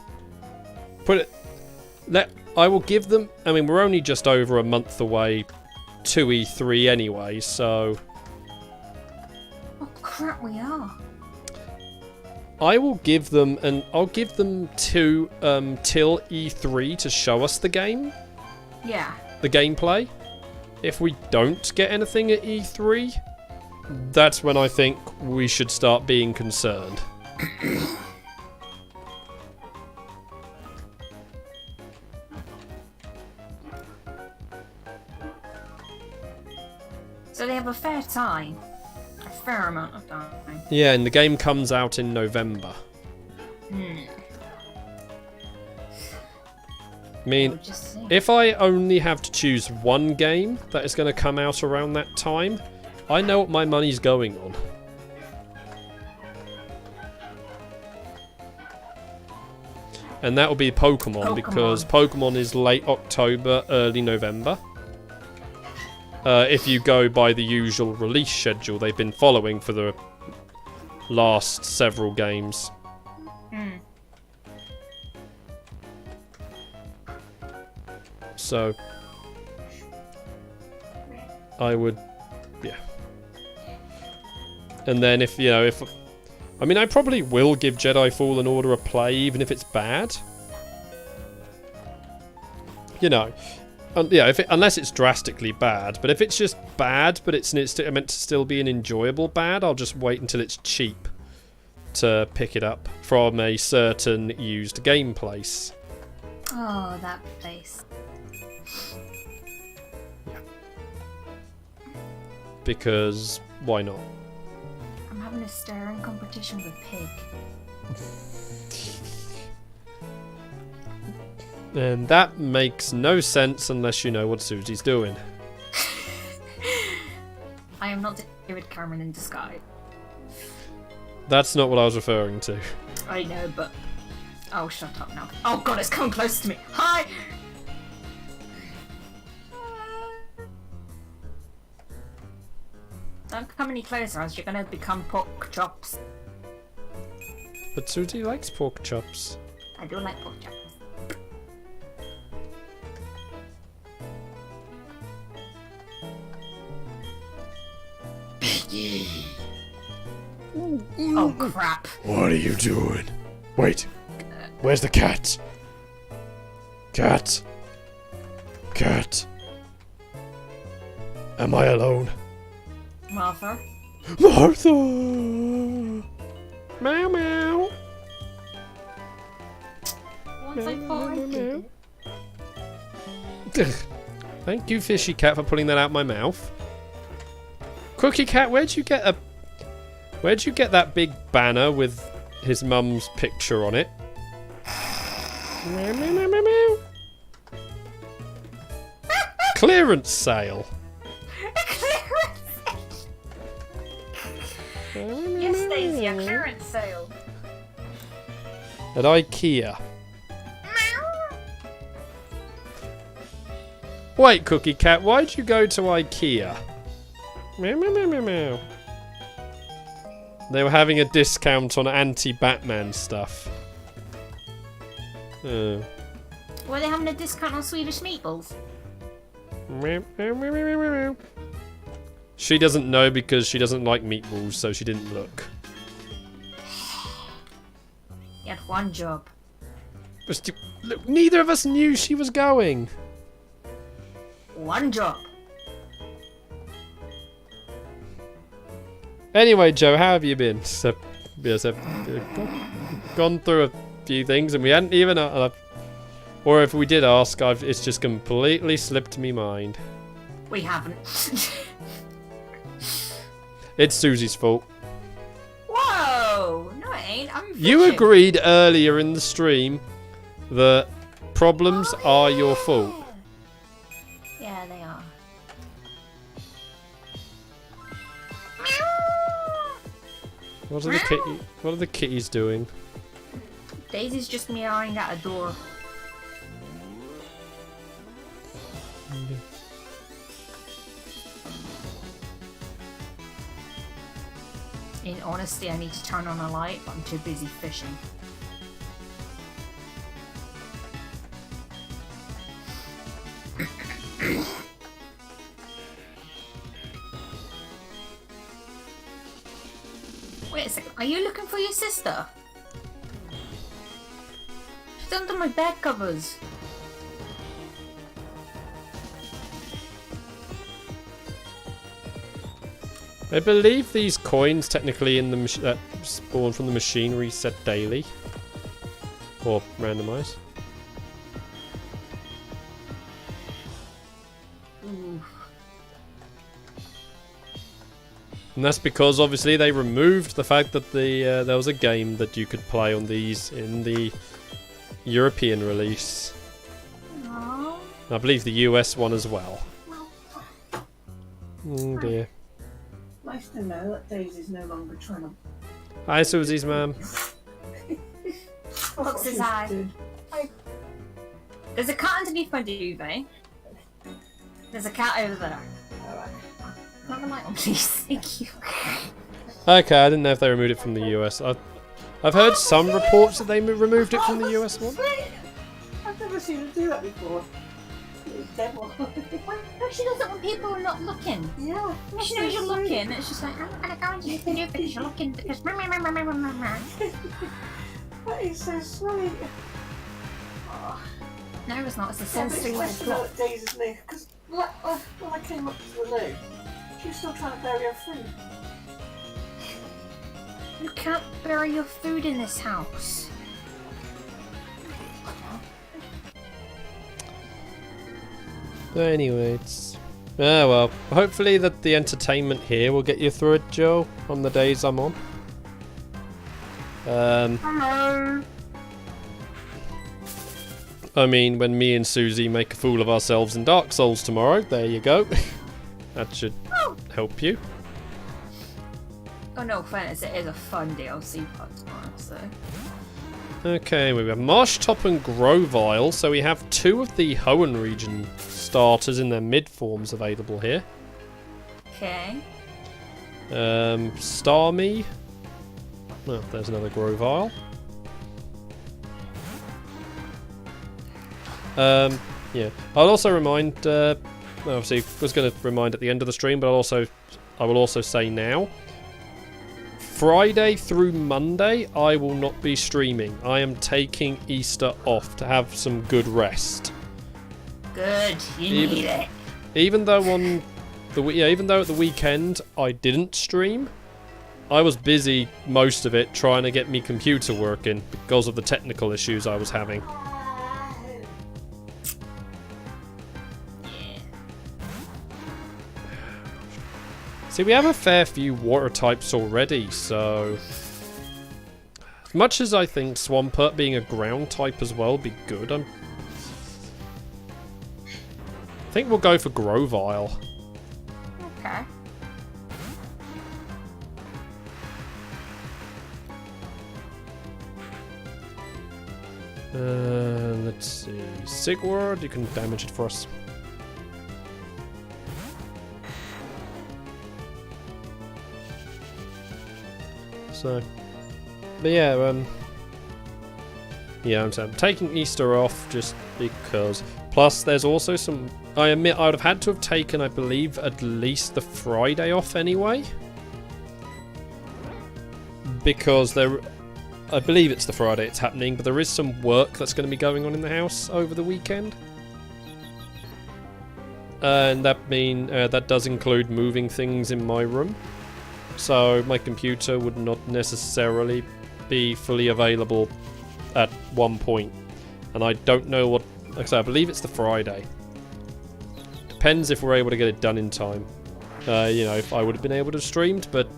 I will give them. I mean, we're only just over a month away to E3 anyway, so. Oh crap, we are. I will give them, and I'll give them till E3 to show us the game. Yeah. The gameplay. If we don't get anything at E3, that's when I think we should start being concerned. So they have a fair time. A fair amount of time. Yeah, and the game comes out in November. I mean, if I only have to choose one game that is going to come out around that time, I know what my money's going on. And that will be Pokemon, because Pokemon is late October, early November. If you go by the usual release schedule they've been following for the last several games. So, I would, yeah. And then if, you know, I mean, I probably will give Jedi Fallen Order a play, even if it's bad. You know, yeah, unless it's drastically bad. But if it's just bad, but it's meant to still be an enjoyable bad, I'll just wait until it's cheap to pick it up from a certain used game place. Oh, that place. Yeah. Because why not? I'm having a staring competition with a pig. And that makes no sense unless you know what Susie's doing. I am not David Cameron in disguise. That's not what I was referring to. I know, but... Oh, shut up now. Oh god, it's coming close to me. Hi! Don't come any closer, else you're gonna become pork chops. But Susie likes pork chops. I do like pork chops. Oh crap. What are you doing? Wait. Where's the cat? Cat. Cat. Am I alone? Martha? Martha! Meow meow. Once I find it. Thank you, Fishy Cat, for pulling that out my mouth. Cookie Cat, where'd you get that big banner with his mum's picture on it? Meow, meow, meow, meow, meow. Clearance sale. Yes, Daisy, a clearance sale. At IKEA. Wait, Cookie Cat, why'd you go to IKEA? Meow, meow, meow, meow, meow. They were having a discount on anti-Batman stuff. Were they having a discount on Swedish meatballs? Meow, meow, meow, meow, meow, meow. She doesn't know because she doesn't like meatballs, so she didn't look. You had one job. Look, neither of us knew she was going. One job. Anyway, Joe, how have you been? So, yes, I've gone through a few things, and we hadn't even... or if we did ask, it's just completely slipped me mind. We haven't. It's Susie's fault. Whoa! No, it ain't. I'm You fishing. agreed earlier in the stream that problems are your fault. Yeah, they are. What are the kitties doing? Daisy's just meowing at a door. In honesty, I need to turn on a light, but I'm too busy fishing. Wait a second, are you looking for your sister? She's under my bed covers. I believe these coins technically in the that spawn from the machine reset daily. Or randomized. Ooh. And that's because obviously they removed the fact that there was a game that you could play on these in the European release. Aww. I believe the US one as well. Oh dear. Nice to know that Daisy's no longer trying to. Hi Susie's mum. Looks his eye. There's a cat underneath my duvet. There's a cat over there. Not the light on, please. Thank you. Okay, I didn't know if they removed it from the US. I've heard some reports that they removed it from the US one. I've never seen her do that before. Devil. No, she does it when people are not looking. Yeah. When she knows you're looking, it's just like, I'm gonna go into the new because you're looking because. That is so sweet. No, it's not. It's a Yeah, but sensory it's nice to know clock. that Daisy's new. Because when I came up to the loo, she was still trying to bury her food. You can't bury your food in this house. Anyway, it's... Ah well, hopefully that the entertainment here will get you through it, Joe, on the days I'm on. Hello. I mean, when me and Susie make a fool of ourselves in Dark Souls tomorrow, there you go. That should help you. Oh no, fairness, it is a fun DLC part tomorrow, so. Okay, we have Marsh Top and Grovile, so we have two of the Hoenn region starters in their mid forms available here. Okay. Starmie. Well, there's another Grovile. Yeah. I'll also remind, obviously I was going to remind at the end of the stream, but I will also say now, Friday through Monday, I will not be streaming. I am taking Easter off to have some good rest. Good, you need it. Even though on the even though at the weekend I didn't stream, I was busy most of it trying to get me computer working because of the technical issues I was having. See, we have a fair few water types already, so... As much as I think Swampert being a ground type as well would be good, I think we'll go for Grovile. Okay. Let's see. Sigurd, you can damage it for us. So, but yeah, yeah, I'm taking Easter off just because. Plus, there's also some. I admit I would have had to have taken, I believe, at least the Friday off anyway, because there. I believe it's the Friday it's happening, but there is some work that's going to be going on in the house over the weekend, and that does include moving things in my room. So my computer would not necessarily be fully available at one point. And I don't know what... Like I said, I believe it's the Friday. depends if we're able to get it done in time. You know, if I would have been able to have streamed, but...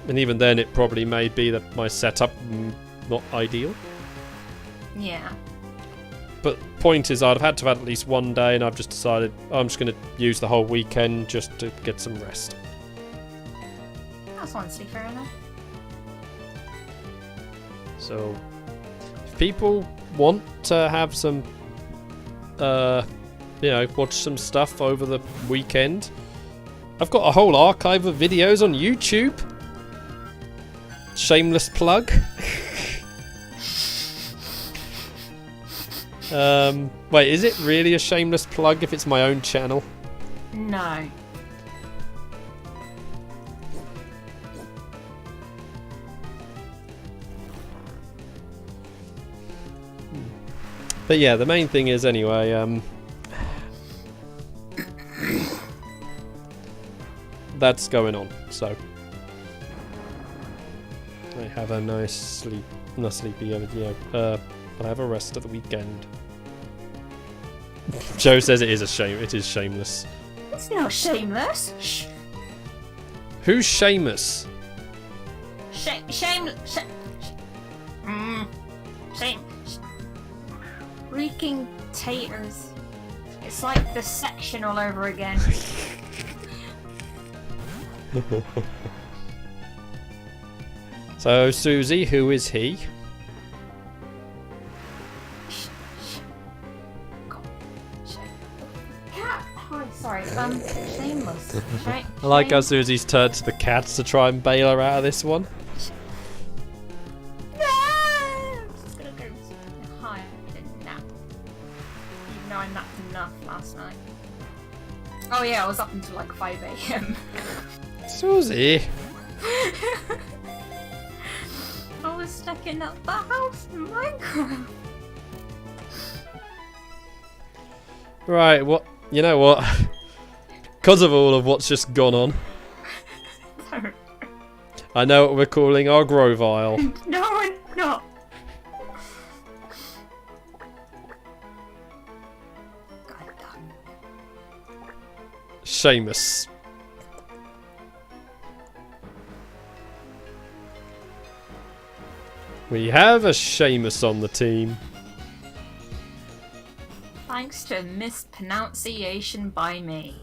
And even then, it probably may be that my setup not ideal. Yeah. But point is, I'd have had to have at least one day, and I've just decided I'm just going to use the whole weekend just to get some rest. That's honestly fair enough. So, if people want to have some, you know, watch some stuff over the weekend, I've got a whole archive of videos on YouTube. Shameless plug. Wait, is it really a shameless plug if it's my own channel? No. But yeah, the main thing is anyway, that's going on, so I have a nice sleep, not sleepy, I have a rest of the weekend. Joe says it is a shame. It is shameless. It's not shameless. Who's Seamus? Shame. Freaking taters. It's like the section all over again. So, Susie, who is he? Sorry, shameless. I like how Susie's turned to the cats to try and bail her out of this one. No! I'm just gonna go higher and nap. Even though I napped enough last night. Oh yeah, I was up until like 5 AM. Susie! I was stuck in that house in Minecraft. Right, what? You know what? Because of all of what's just gone on, I know what we're calling our Grovile. No, I'm not. Seamus. We have a Seamus on the team. Thanks to mispronunciation by me.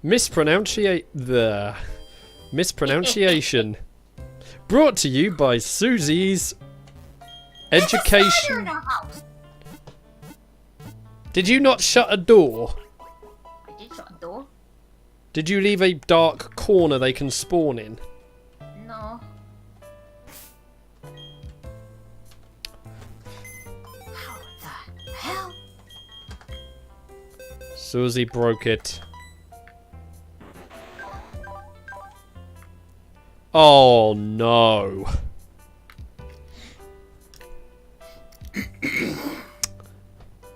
Mispronunciation. Brought to you by Susie's Education. Did you not shut a door? I did shut a door. Did you leave a dark corner they can spawn in? No. How the hell? Susie broke it. Oh no.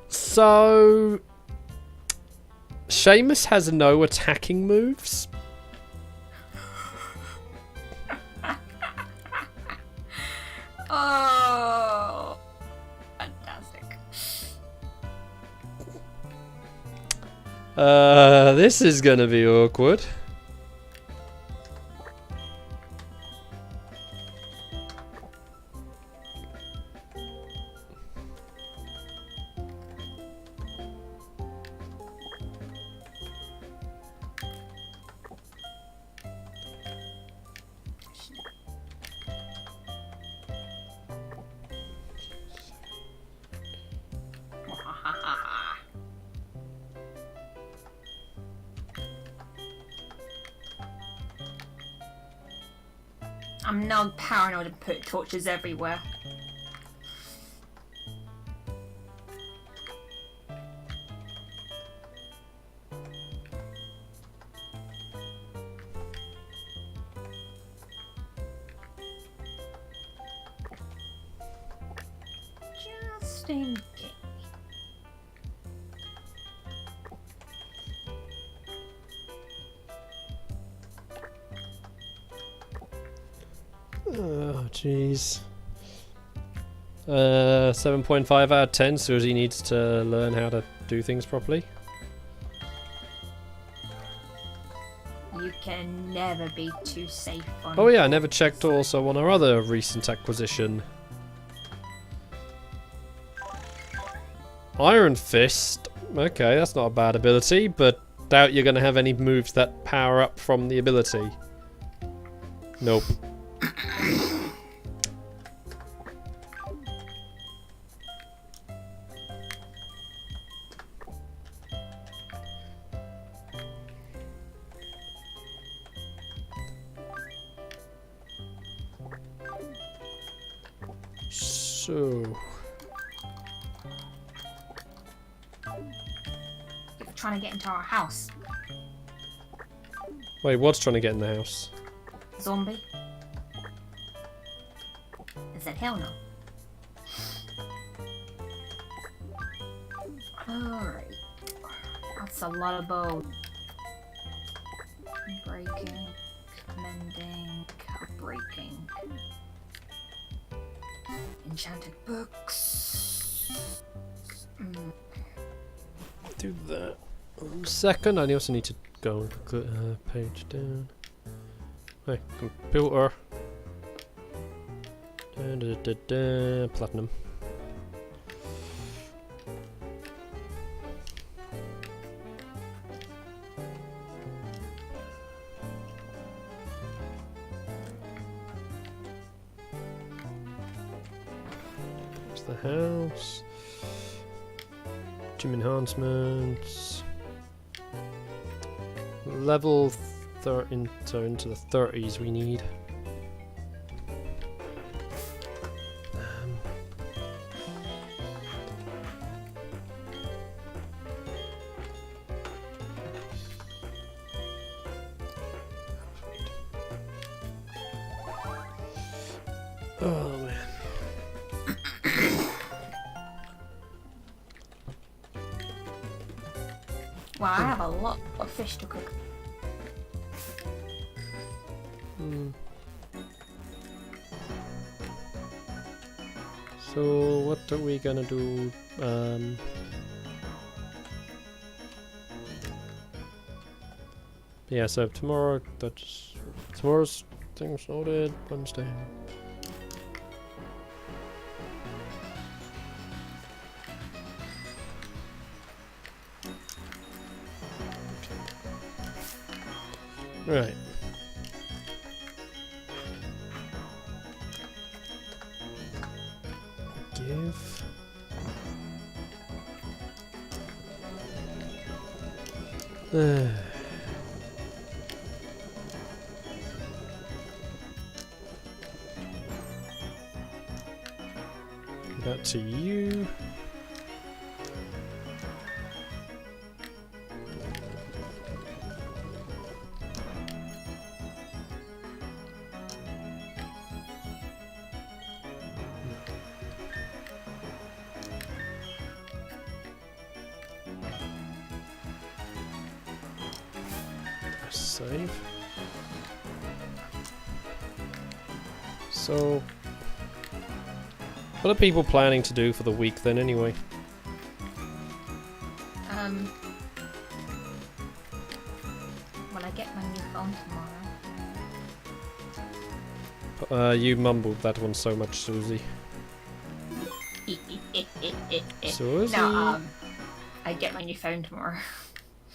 So, Seamus has no attacking moves. Oh, fantastic. This is gonna be awkward. I'm now paranoid and put torches everywhere. Just in case. Oh, jeez. 7.5 out of 10. Susie needs to learn how to do things properly. You can never be too safe on. Oh yeah, I never checked also on our other recent acquisition. Iron Fist. Okay, that's not a bad ability, but doubt you're going to have any moves that power up from the ability. Nope. So... You're trying to get into our house. Wait, what's trying to get in the house? Zombie. I said hell no. Alright. That's a lot of bow. Breaking, mending, breaking. Enchanted books. Do that. 1 second. I also need to go and put page down. Hey, computer. Platinum. There's the house. Gym enhancements. Level into the 30s we need. Oh man. Well, I have a lot of fish to cook. So what are we gonna do? Yeah, so tomorrow's things sorted. Wednesday. Right. Give. That to you. Save. So, what are people planning to do for the week then anyway? When I get my new phone tomorrow. You mumbled that one so much, Susie. Susie? No, I get my new phone tomorrow.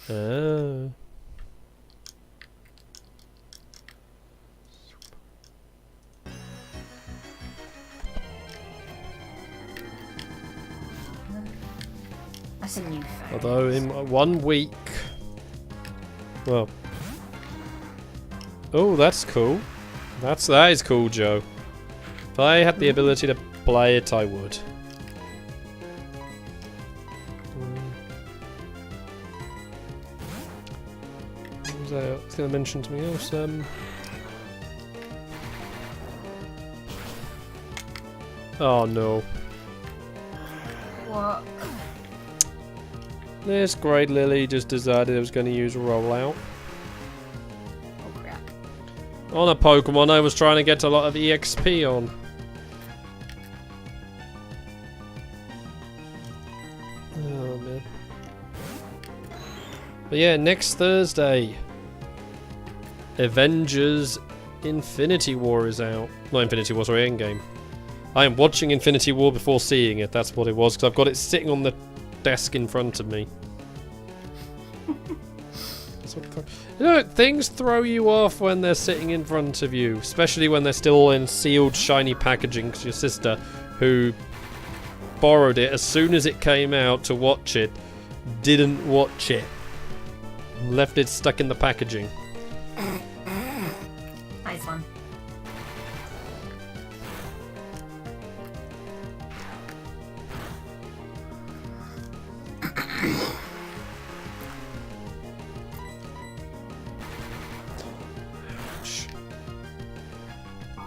Ah. That's a new phone. Although in 1 week... Well... Oh, that's cool. That is cool, Joe. If I had the ability to play it, I would. What was I going to mention something else? Oh no. What? This Great Lily just decided it was going to use a rollout. Oh crap. On a Pokemon I was trying to get a lot of EXP on. Oh man. But yeah, next Thursday, Avengers Infinity War is out. Not Infinity War, sorry, Endgame. I am watching Infinity War before seeing it, that's what it was, because I've got it sitting on the desk in front of me. You know, things throw you off when they're sitting in front of you, especially when they're still in sealed, shiny packaging, because your sister, who borrowed it as soon as it came out to watch it, didn't watch it. Left it stuck in the packaging. Nice one.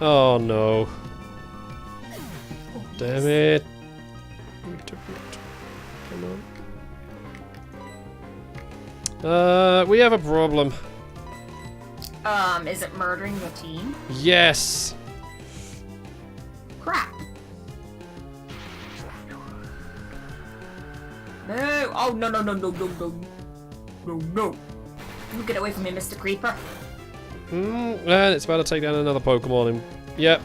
Oh no. Damn it. Come on. We have a problem. Is it murdering the team? Yes. Crap. No! Oh, no, no, no, no, no, no. No, no. You get away from me, Mr. Creeper. And it's about to take down another Pokemon. Yep.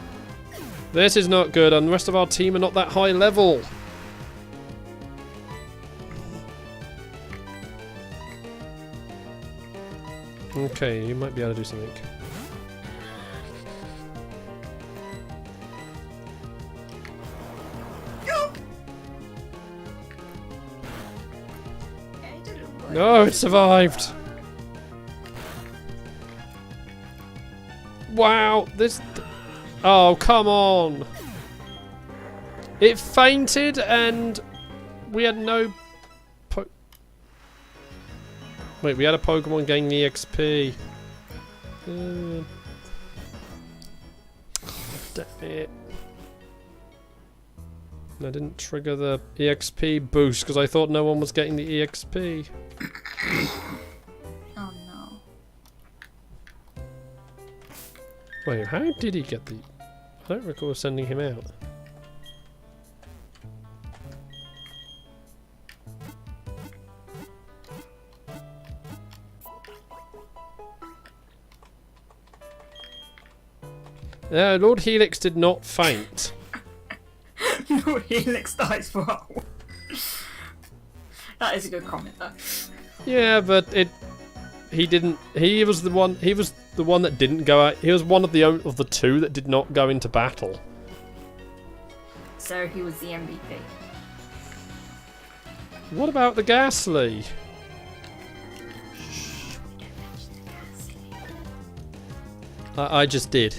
This is not good, and the rest of our team are not that high level. Okay, you might be able to do something. No, it survived. Wow, this... Oh, come on. It fainted and we had no... Wait, we had a Pokemon gaining EXP. Damn it. I didn't trigger the EXP boost because I thought no one was getting the EXP. Oh no. Wait, how did he get the... I don't recall sending him out. Lord Helix did not faint. No, Helix dies for That is a good comment, though. Yeah, but he didn't. He was the one. He was the one that didn't go out. He was one of the two that did not go into battle. So he was the MVP. What about the Ghastly? I just did.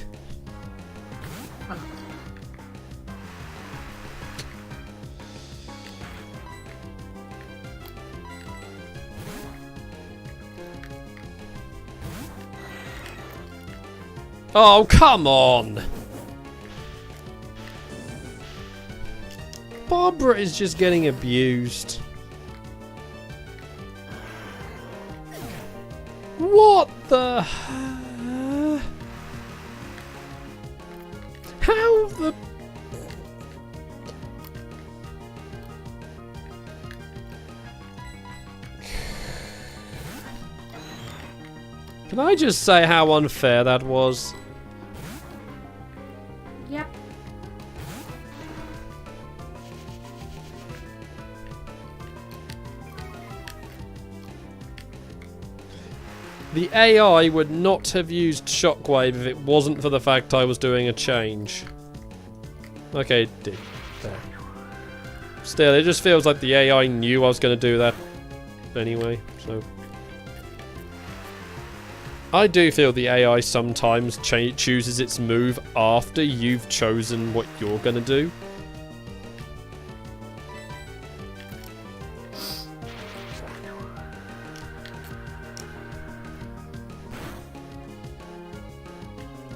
Oh, come on! Barbara is just getting abused. What the... How the... Can I just say how unfair that was? Yep. The AI would not have used Shockwave if it wasn't for the fact I was doing a change. Okay, it did. There. Still, it just feels like the AI knew I was going to do that anyway, so... I do feel the AI sometimes chooses its move after you've chosen what you're going to do.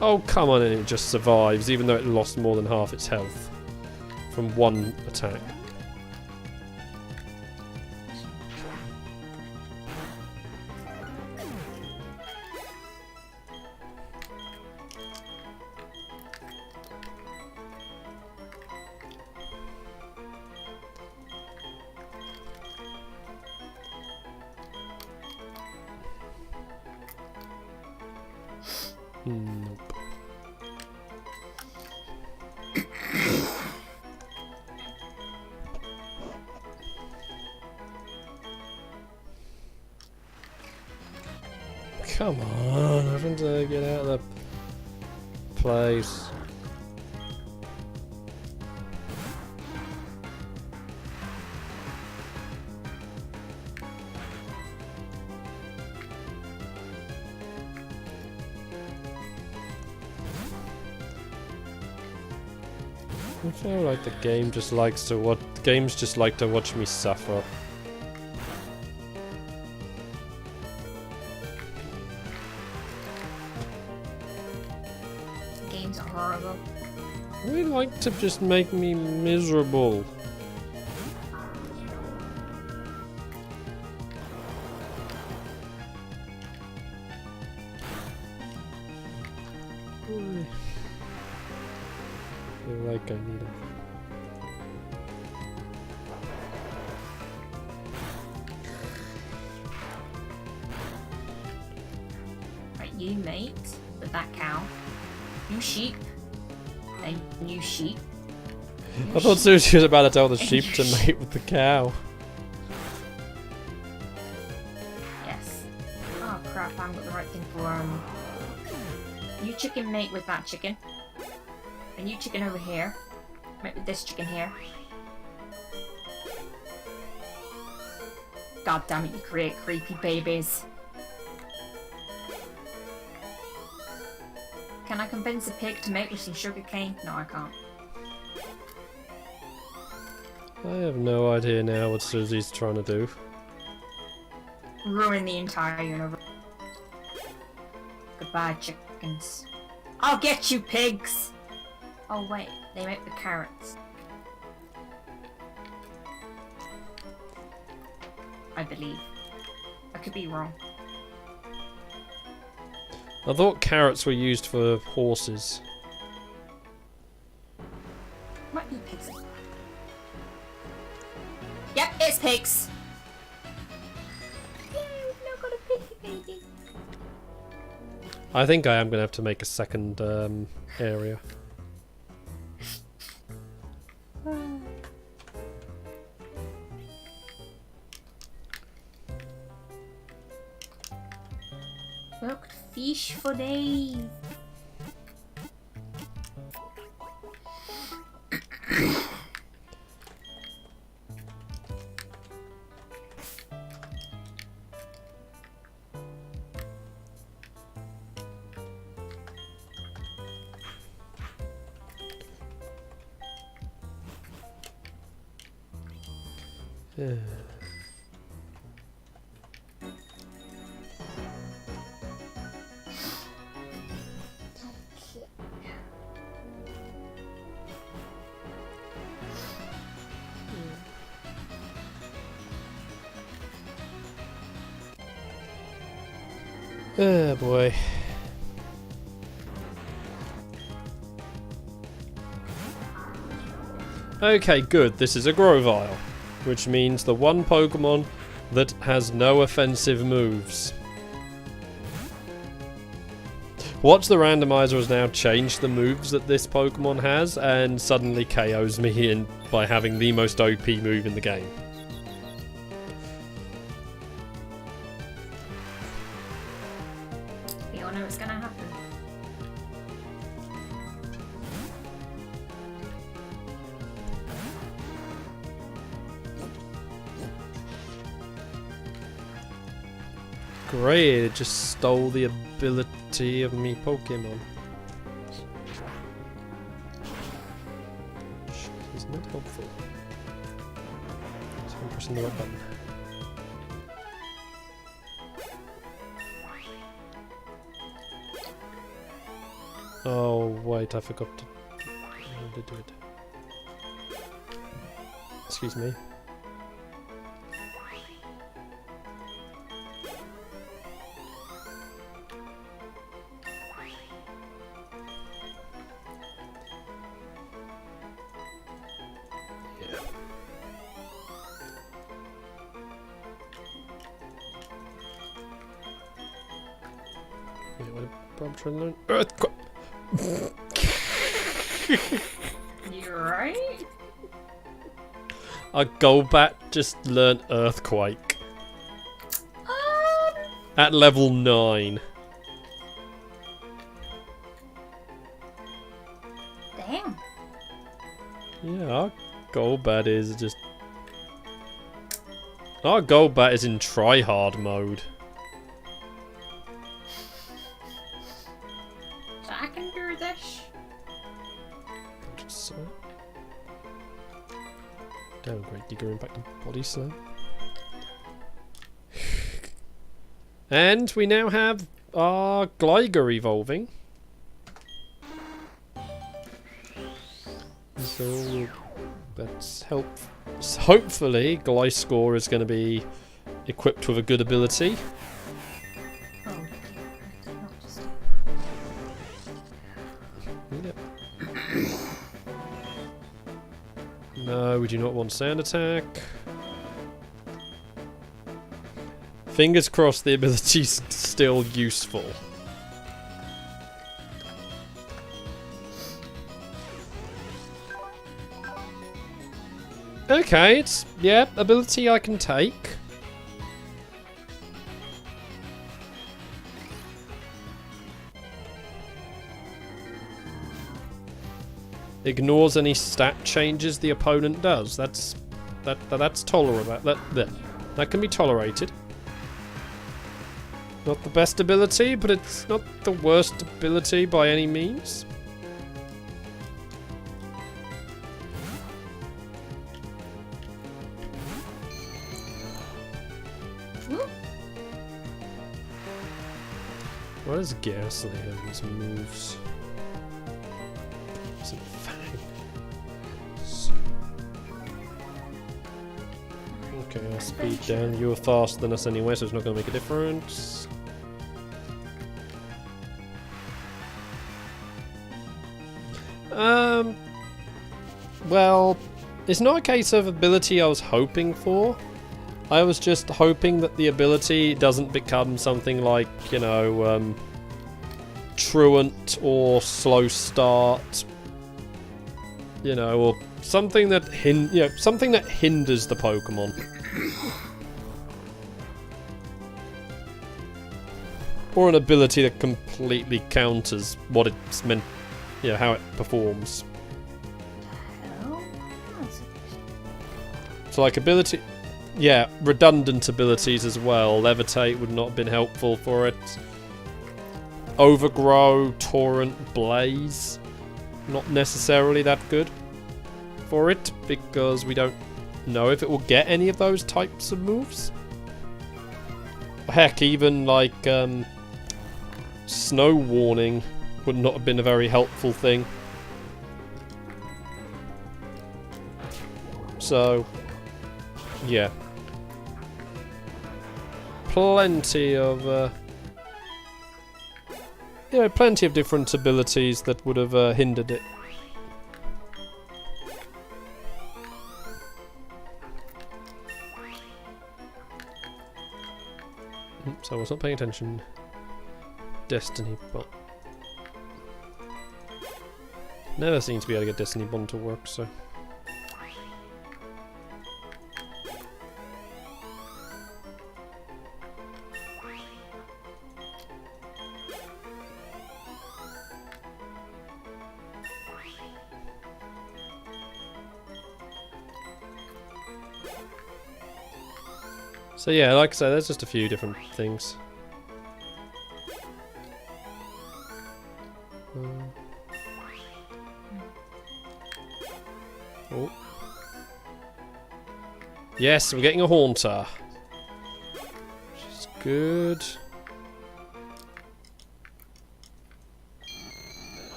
Oh, come on, and it just survives, even though it lost more than half its health from one attack. Nope. Come on, having to get out of the place. I feel like the game just likes to watch. Games just like to watch me suffer. Games are horrible. They like to just make me miserable. I feel like I need a... Right, you mate with that cow. You sheep. And you sheep. I thought Susie was about to tell the sheep to mate with the cow. Yes. Oh crap, I haven't got the right thing for You chicken mate with that chicken. And you chicken over here. Mate with this chicken here. God damn it, you create creepy babies. Can I convince a pig to mate with some sugar cane? No, I can't. I have no idea now what Susie's trying to do. Ruin the entire universe. Goodbye, chickens. I'll get you, pigs! Oh wait, they make the carrots. I believe. I could be wrong. I thought carrots were used for horses. Might be pigs. Yep, it's pigs! Yay, we've now got a piggy baby. I think I am going to have to make a second area. Cooked fish for days. Yeah. Oh boy. Okay, good. This is a Grovile, which means the one Pokemon that has no offensive moves. Watch the randomizer has now changed the moves that this Pokemon has and suddenly KOs me in by having the most OP move in the game. We all know it's gonna happen. Great, it just stole the ability of me Pokemon. Shit, he's not helpful. So I'm pressing the right button. Oh wait, I forgot to do it. Excuse me. Wait, what? I'm trying to learn earthquake. You're right. A Golbat just learned earthquake at level 9. Damn. Yeah, our Golbat is just... Our Golbat is in try-hard mode. So I can do this. So... Damn, Great Digger impact and Body Slam. And we now have our Gligar evolving. So that's hopefully Gliscor is going to be equipped with a good ability. Oh, not just... Yep. No, we do not want Sand Attack. Fingers crossed the ability's still useful. Okay, it's, yeah, ability I can take. Ignores any stat changes the opponent does. That's tolerable. That can be tolerated. Not the best ability, but it's not the worst ability by any means. What does Ghastly have as moves? Is it Fangs? Okay, I'll speed down. You're faster than us anyway, so it's not going to make a difference. Well, it's not a case of ability I was hoping for. I was just hoping that the ability doesn't become something like, you know, Truant or Slow Start, you know, or something that something that hinders the Pokemon. Or an ability that completely counters what it's meant, you know, how it performs. So like ability... Yeah, redundant abilities as well. Levitate would not have been helpful for it. Overgrow, Torrent, Blaze. Not necessarily that good for it, because we don't know if it will get any of those types of moves. Heck, even like Snow Warning would not have been a very helpful thing. So, yeah. Plenty of, plenty of different abilities that would have hindered it. So I was not paying attention. Destiny Bond. Never seems to be able to get Destiny Bond to work, so... So yeah, like I said, there's just a few different things. Oh. Yes, we're getting a Haunter. Which is good.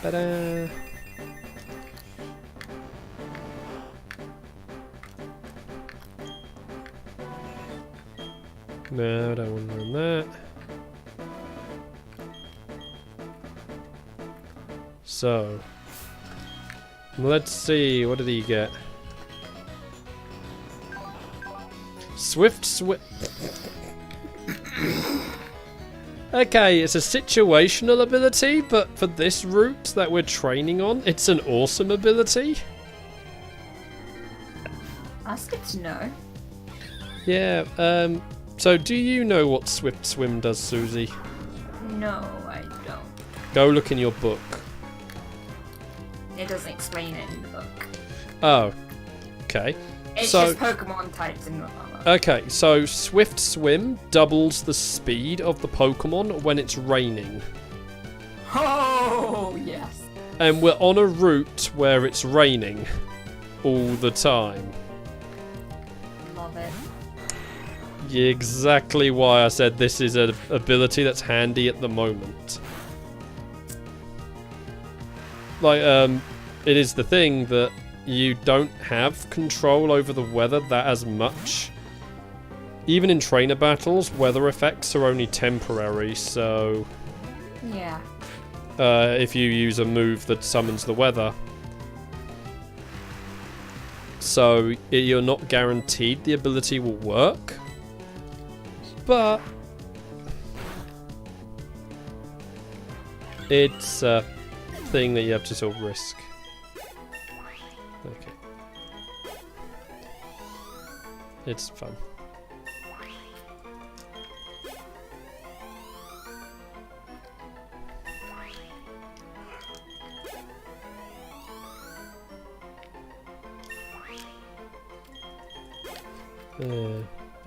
Ta-da! No, I don't want to run that. So, Let's see, what did he get? Swift swim. Okay, it's a situational ability, but for this route that we're training on, it's an awesome ability. That's good to know. Yeah, so do you know what Swift Swim does, Susie? No, I don't. Go look in your book. It doesn't explain it in the book. Oh, okay. It's So- just Pokemon types in the book. Okay, so Swift Swim doubles the speed of the Pokemon when it's raining. Oh, yes. And we're on a route where it's raining all the time. Love it. Exactly why I said this is an ability that's handy at the moment. Like, it is the thing that you don't have control over the weather that as much. Even in trainer battles, weather effects are only temporary, so Yeah. if you use a move that summons the weather. So you're not guaranteed the ability will work, but it's a thing that you have to sort of risk. Okay. It's fun.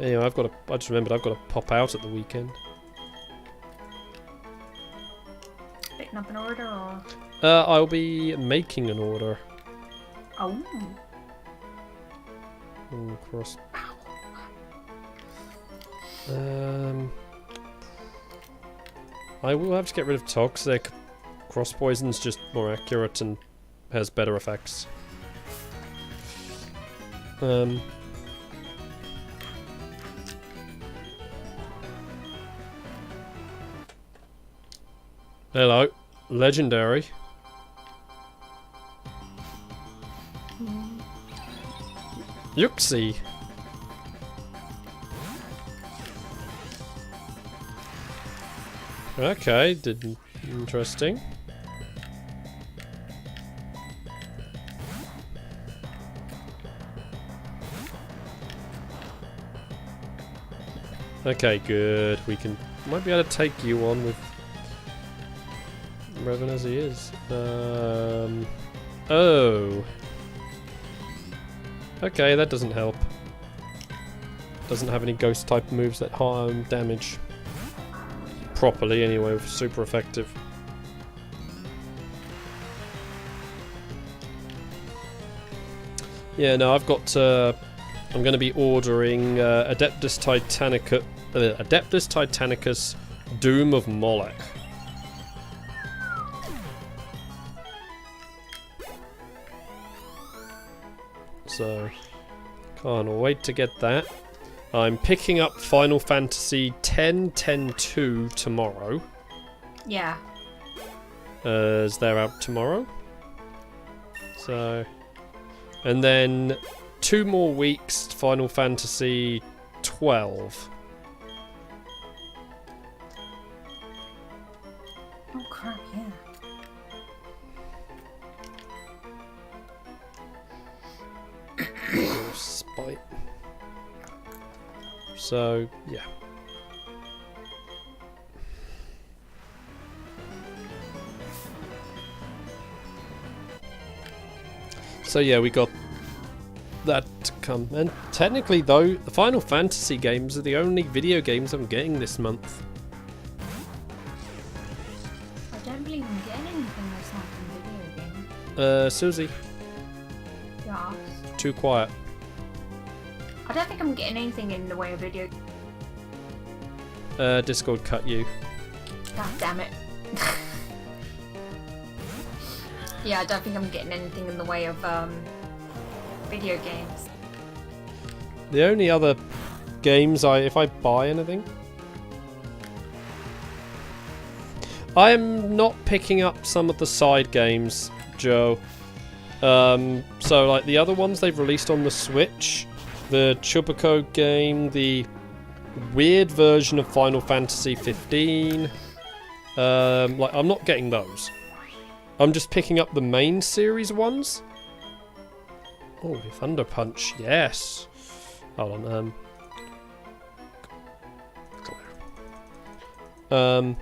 Anyway, I just remembered I've got to pop out at the weekend. Picking up an order or? I'll be making an order. Oh. Cross. I will have to get rid of toxic. Cross poison's just more accurate and has better effects. Hello, legendary. Yuxi. Okay, interesting. Okay, good. We might be able to take you on with Revan as he is. Oh. Okay, that doesn't help. Doesn't have any ghost type moves that harm damage. Properly anyway, super effective. Yeah, no, I've got I'm going to be ordering Adeptus Titanicus Doom of Molech. So, can't wait to get that. I'm picking up Final Fantasy X-10-2 tomorrow. Yeah. As they're out tomorrow. So, and then 2 more weeks, Final Fantasy 12. Oh crap, yeah. Spite. So, yeah. So yeah, we got that to come. And technically though, the Final Fantasy games are the only video games I'm getting this month. I don't believe I'm getting anything that's not a video game. Susie, Yeah. too quiet. I don't think I'm getting anything in the way of video. Discord cut you. God damn it. Yeah, I don't think I'm getting anything in the way of video games. The only other games if I buy anything, I am not picking up some of the side games, Joe. So like the other ones they've released on the Switch, the Chubaco game, the weird version of Final Fantasy 15. Like I'm not getting those. I'm just picking up the main series ones. Oh, Thunder Punch, yes. Hold on.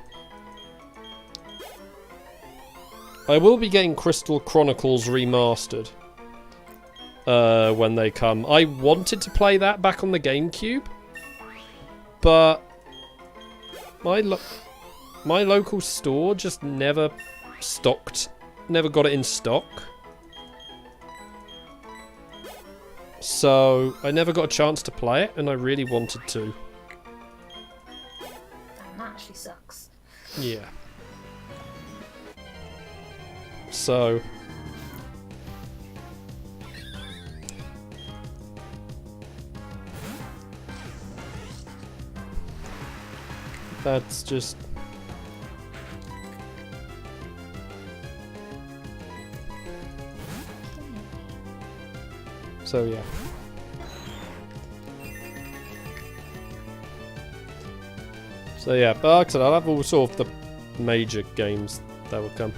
I will be getting Crystal Chronicles Remastered when they come. I wanted to play that back on the GameCube, but my local store just never got it in stock. So I never got a chance to play it, and I really wanted to. That actually sucks. Yeah. So that's just so yeah. So yeah, but like I said, I'll have all sort of the major games that will come.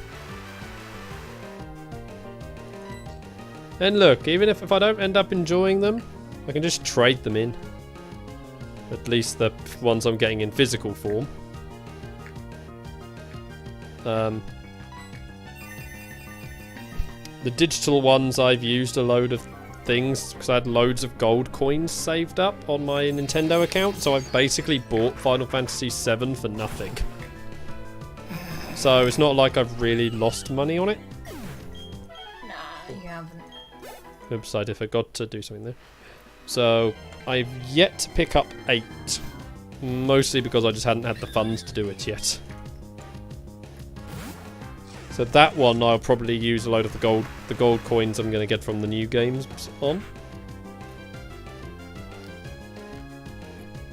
And look, even if I don't end up enjoying them, I can just trade them in. At least the ones I'm getting in physical form. The digital ones I've used a load of things because I had loads of gold coins saved up on my Nintendo account, so I've basically bought Final Fantasy VII for nothing. So it's not like I've really lost money on it. Nah, you haven't. Oops, I forgot to do something there. So I've yet to pick up 8, mostly because I just hadn't had the funds to do it yet. So that one I'll probably use a load of the gold coins I'm going to get from the new games on.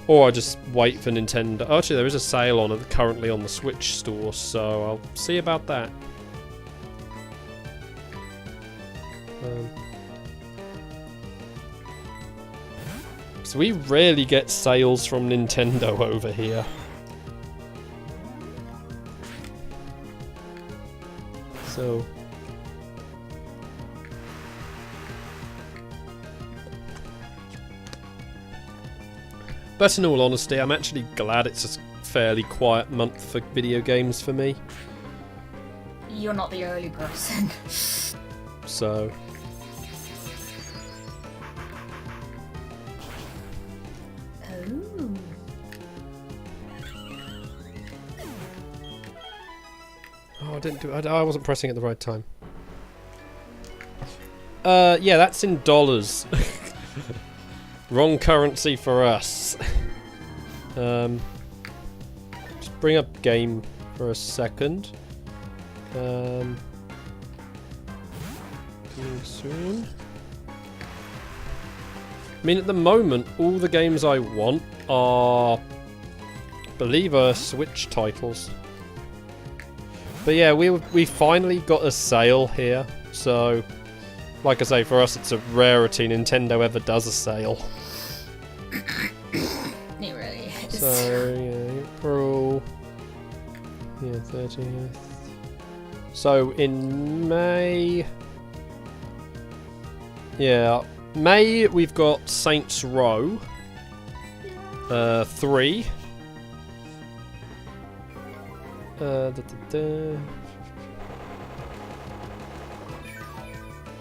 Or I just wait for Nintendo. Oh, actually, there is a sale on it currently on the Switch store, so I'll see about that. So we rarely get sales from Nintendo over here. So but in all honesty, I'm actually glad it's a fairly quiet month for video games for me. You're not the only person. So I didn't do it. I wasn't pressing at the right time. Yeah, that's in dollars. Wrong currency for us. Just bring up game for a second. Coming soon. I mean, at the moment, all the games I want are, I believe, Switch titles. But yeah, we finally got a sale here, so like I say, for us it's a rarity Nintendo ever does a sale. It really is. So yeah, April, yeah, 30th. So in May, yeah, May we've got Saints Row 3.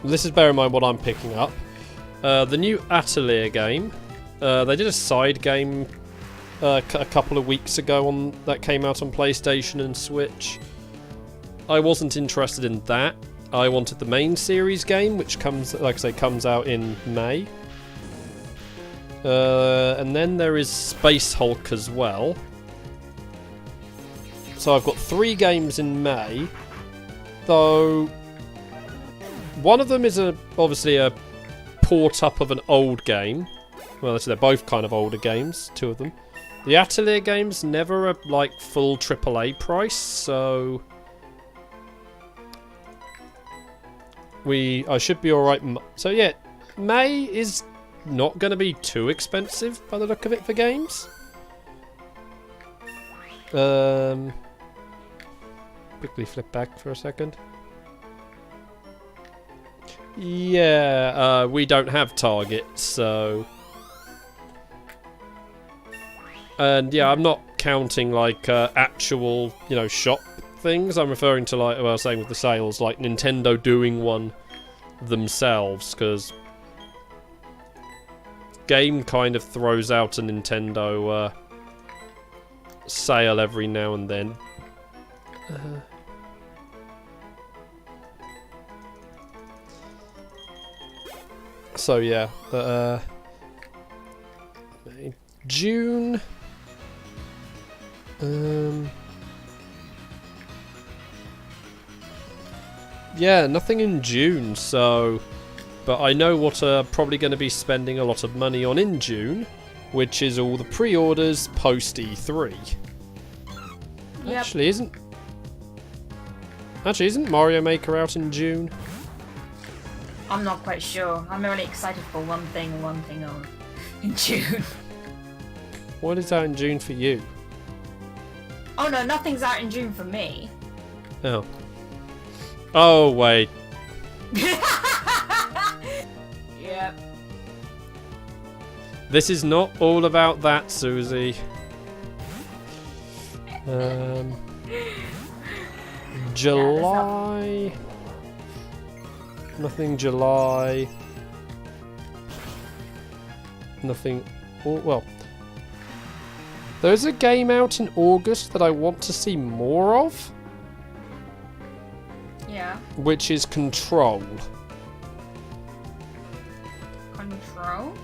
This is, bear in mind, what I'm picking up. The new Atelier game. They did a side game a couple of weeks ago that came out on PlayStation and Switch. I wasn't interested in that. I wanted the main series game, which comes, like I say, comes out in May. And then there is Space Hulk as well. So I've got 3 games in May, though one of them is obviously a port up of an old game. Well, actually, they're both kind of older games, 2 of them. The Atelier game's never a full AAA price, so I should be alright. So yeah, May is not going to be too expensive by the look of it for games. Quickly flip back for a second. Yeah, we don't have Target, so... And yeah, I'm not counting like actual, you know, shop things. I'm referring to like, well, I was saying with the sales, like Nintendo doing one themselves, because game kind of throws out a Nintendo sale every now and then. So yeah, June. Yeah, nothing in June, so... But I know what probably going to be spending a lot of money on in June, which is all the pre-orders post E3. Yep. Actually, isn't Mario Maker out in June? I'm not quite sure. I'm really excited for one thing on in June. What is out in June for you? Oh no, nothing's out in June for me. Oh. Oh, wait. Yep. This is not all about that, Susie. July... Nothing July. Nothing... Oh, well... There's a game out in August that I want to see more of. Yeah. Which is Control. Control?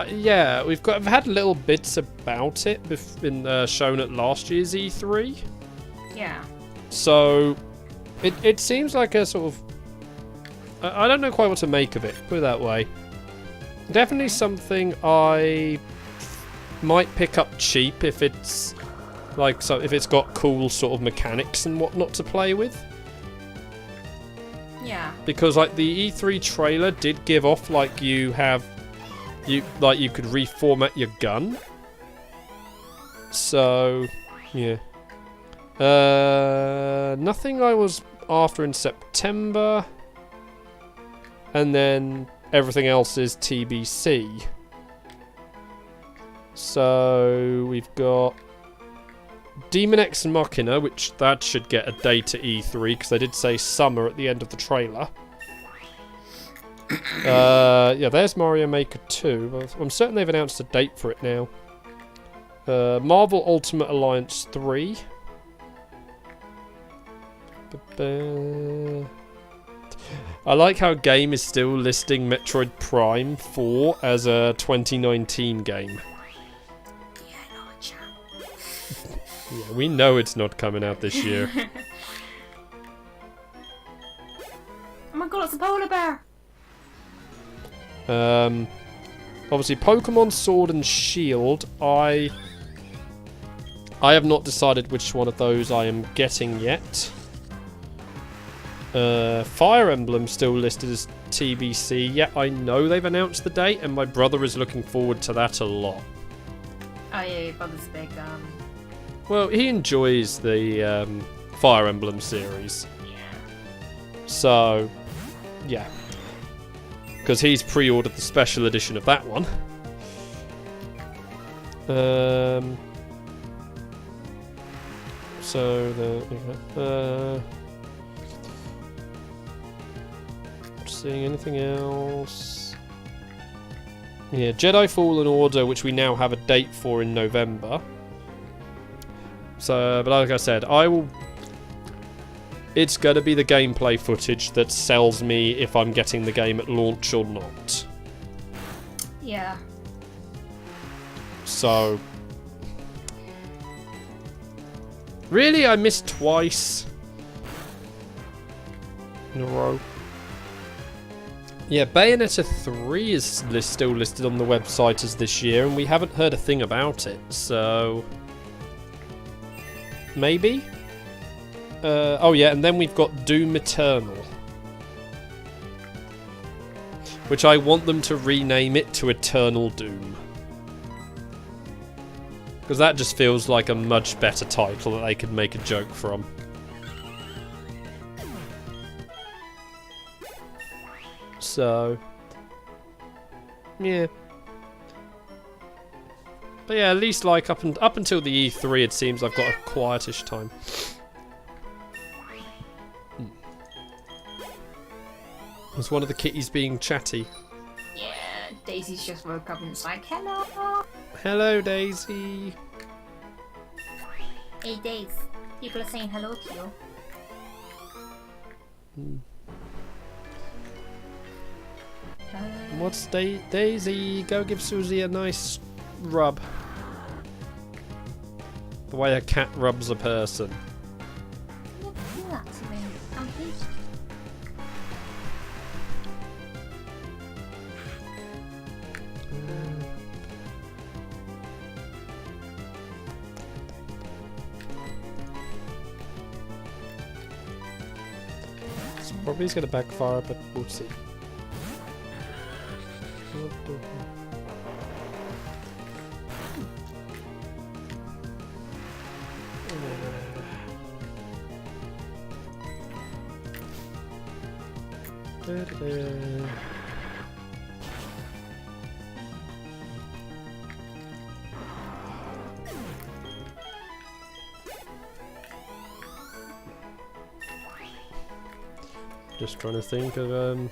Yeah, I've had little bits about it been shown at last year's E3. Yeah. So, it seems like a sort of... I don't know quite what to make of it, put it that way. Definitely something I might pick up cheap if it's like, so if it's got cool sort of mechanics and whatnot to play with. Yeah. Because like the E3 trailer did give off like you could reformat your gun. So yeah. Nothing I was after in September. And then everything else is TBC. So we've got Demon X Machina, which that should get a date to E3 because they did say summer at the end of the trailer. Yeah, there's Mario Maker 2. I'm certain they've announced a date for it now. Marvel Ultimate Alliance 3. I like how Game is still listing Metroid Prime 4 as a 2019 game. Yeah, we know it's not coming out this year. Oh my god, it's a polar bear! Obviously, Pokemon Sword and Shield, I have not decided which one of those I am getting yet. Fire Emblem still listed as TBC. Yeah, I know they've announced the date, and my brother is looking forward to that a lot. Oh yeah, your brother's big, Well, he enjoys the Fire Emblem series. Yeah. So, yeah. Because he's pre-ordered the special edition of that one. Seeing anything else? Yeah, Jedi Fallen Order, which we now have a date for in November. So, but like I said, it's gonna be the gameplay footage that sells me if I'm getting the game at launch or not. Yeah. So, really, I missed twice in a row. Yeah, Bayonetta 3 is still listed on the website as this year, and we haven't heard a thing about it, so... Maybe? Oh yeah, and then we've got Doom Eternal. which I want them to rename it to Eternal Doom. Because that just feels like a much better title that they could make a joke from. So, yeah. But yeah, at least like up until the E3 it seems I've got a quietish time. Was one of the kitties being chatty? Yeah, Daisy's just woke up and it's like, hello! Hello, Daisy. Hey, Daisy. People are saying hello to you. What's Daisy? Go give Susie a nice rub. The way a cat rubs a person. Do that to me. I'm pleased. It's probably going to backfire, but we'll see. Just trying to think of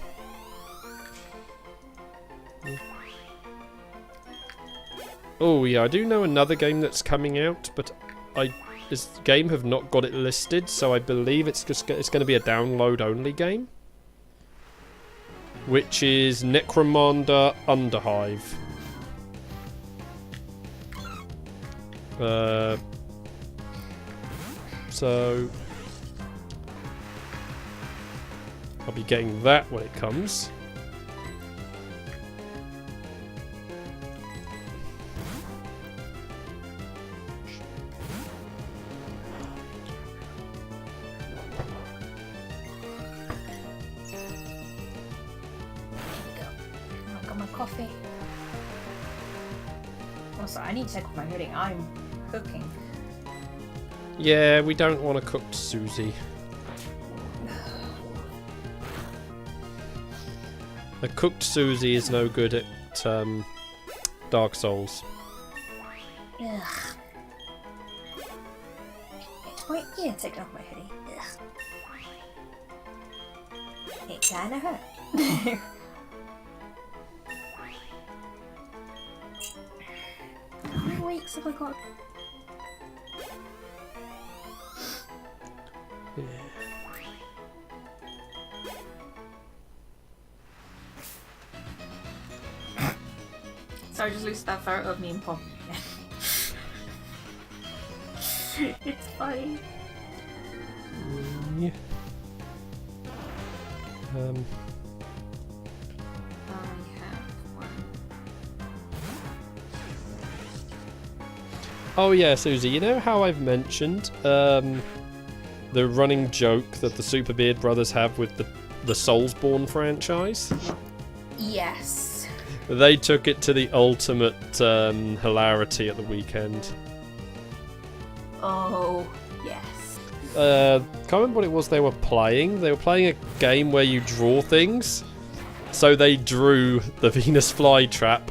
oh yeah, I do know another game that's coming out, but this game have not got it listed, so I believe it's going to be a download only game, which is Necromunda Underhive. So I'll be getting that when it comes. I got my coffee. Also, I need to take off my hoodie. I'm cooking. Yeah, we don't want to cook Susie. A cooked Susie is no good at Dark Souls. Ugh. Wait, yeah, taking off my hoodie. Ugh. It kinda hurt. How many weeks have I got? Yeah. Sorry, just lose that photo of me and Pop. It's funny. Yeah. I have one. Oh yeah, Susie, you know how I've mentioned the running joke that the Super Beard Brothers have with the Soulsborne franchise? Yes. They took it to the ultimate hilarity at the weekend. Oh, yes. Can't remember what it was they were playing. They were playing a game where you draw things. So they drew the Venus flytrap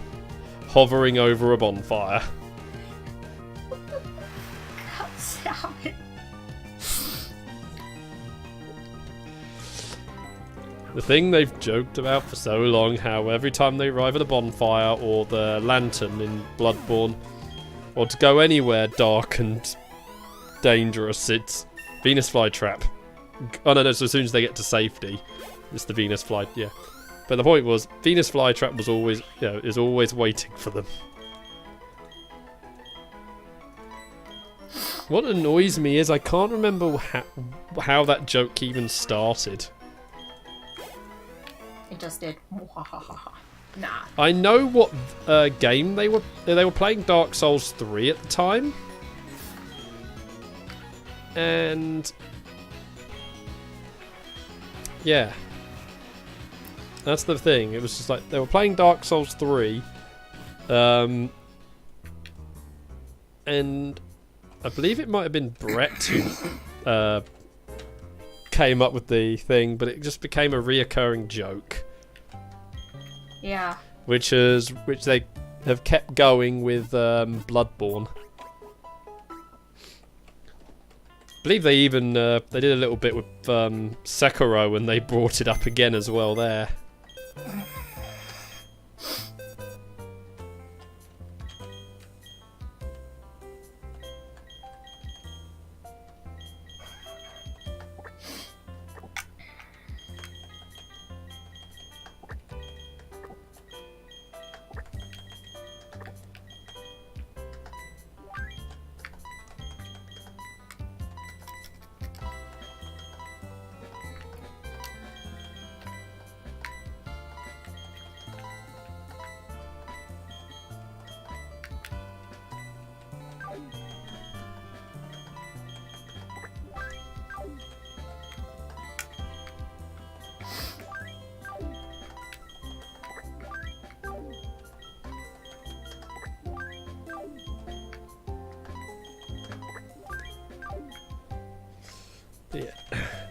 hovering over a bonfire. Damn it. The thing they've joked about for so long, how every time they arrive at a bonfire or the lantern in Bloodborne, or to go anywhere dark and dangerous, it's Venus flytrap. Oh no, so as soon as they get to safety, it's the Venus fly. Yeah, but the point was, Venus flytrap was always, is always waiting for them. What annoys me is I can't remember how that joke even started. It just did. Nah. I know what game they were playing. Dark Souls 3 at the time, and yeah, That's the thing. It was just like they were playing Dark Souls 3, and I believe it might have been Brett who came up with the thing, but it just became a reoccurring joke. Yeah. Which they have kept going with Bloodborne. I believe they even they did a little bit with Sekiro, and they brought it up again as well there.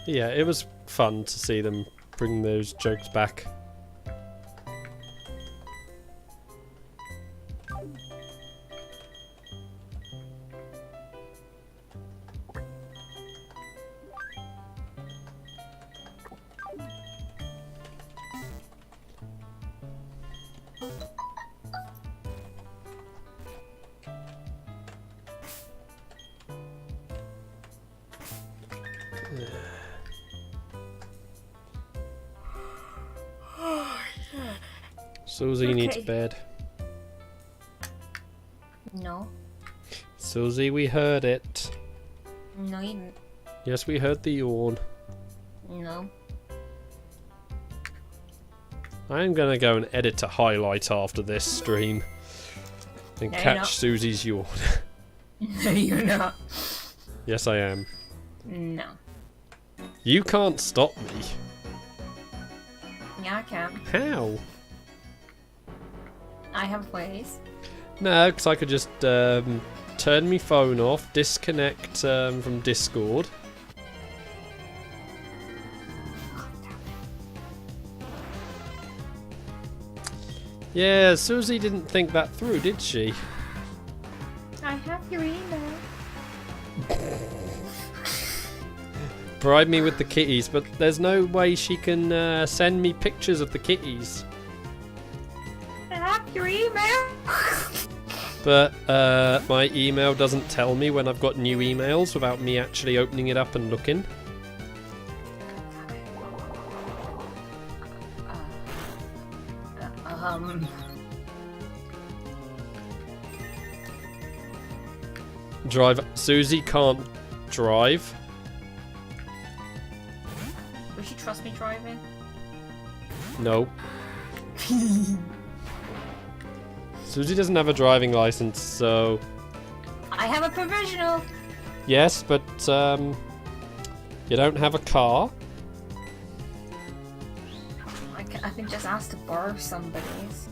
Yeah, it was fun to see them bring those jokes back. Susie needs bed. No. Susie, we heard it. No, you didn't. Yes, we heard the yawn. No. I'm gonna go and edit a highlight after this stream and No, you're catch not. Susie's yawn. No, you're not. Yes, I am. No. You can't stop me. Yeah, I can. How? I have ways. No, because I could just turn my phone off, disconnect from Discord. Yeah, Susie didn't think that through, did she? I have your email. Bribe me with the kitties, but there's no way she can send me pictures of the kitties. I have your email. But my email doesn't tell me when I've got new emails without me actually opening it up and looking. Drive. Susie can't drive. Would you trust me driving? No. Susie doesn't have a driving license, so... I have a provisional. Yes, but you don't have a car. I can just ask to borrow somebody's.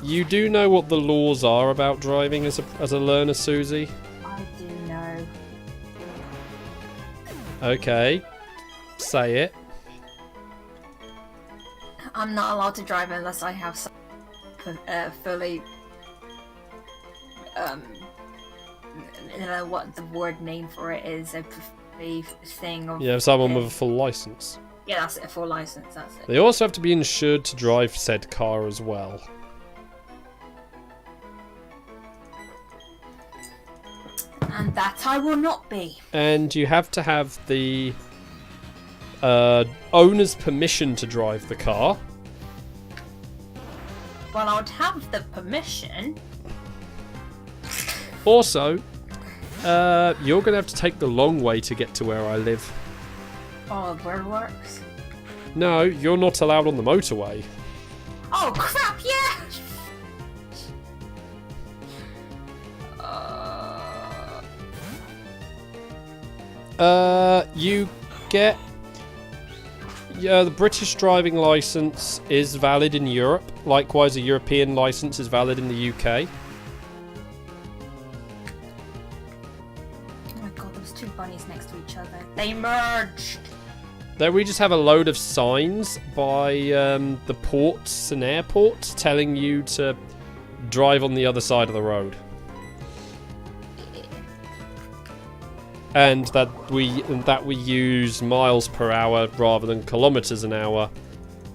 You do know what the laws are about driving as a learner, Susie? I do know. Okay. Say it. I'm not allowed to drive unless I have some fully I don't know what the word name for it is, a thing of... You have someone with a full license. Yeah, that's it, a full license, that's it. They also have to be insured to drive said car as well. And that I will not be. And you have to have the owner's permission to drive the car. Well, I would have the permission. Also, you're going to have to take the long way to get to where I live. Oh, where it works? No, you're not allowed on the motorway. Oh, crap, yeah! Yeah, the British driving license is valid in Europe. Likewise, a European license is valid in the UK. Oh my god, there was two bunnies next to each other. They merged! There we just have a load of signs by the ports and airports telling you to drive on the other side of the road. And that we use miles per hour rather than kilometers an hour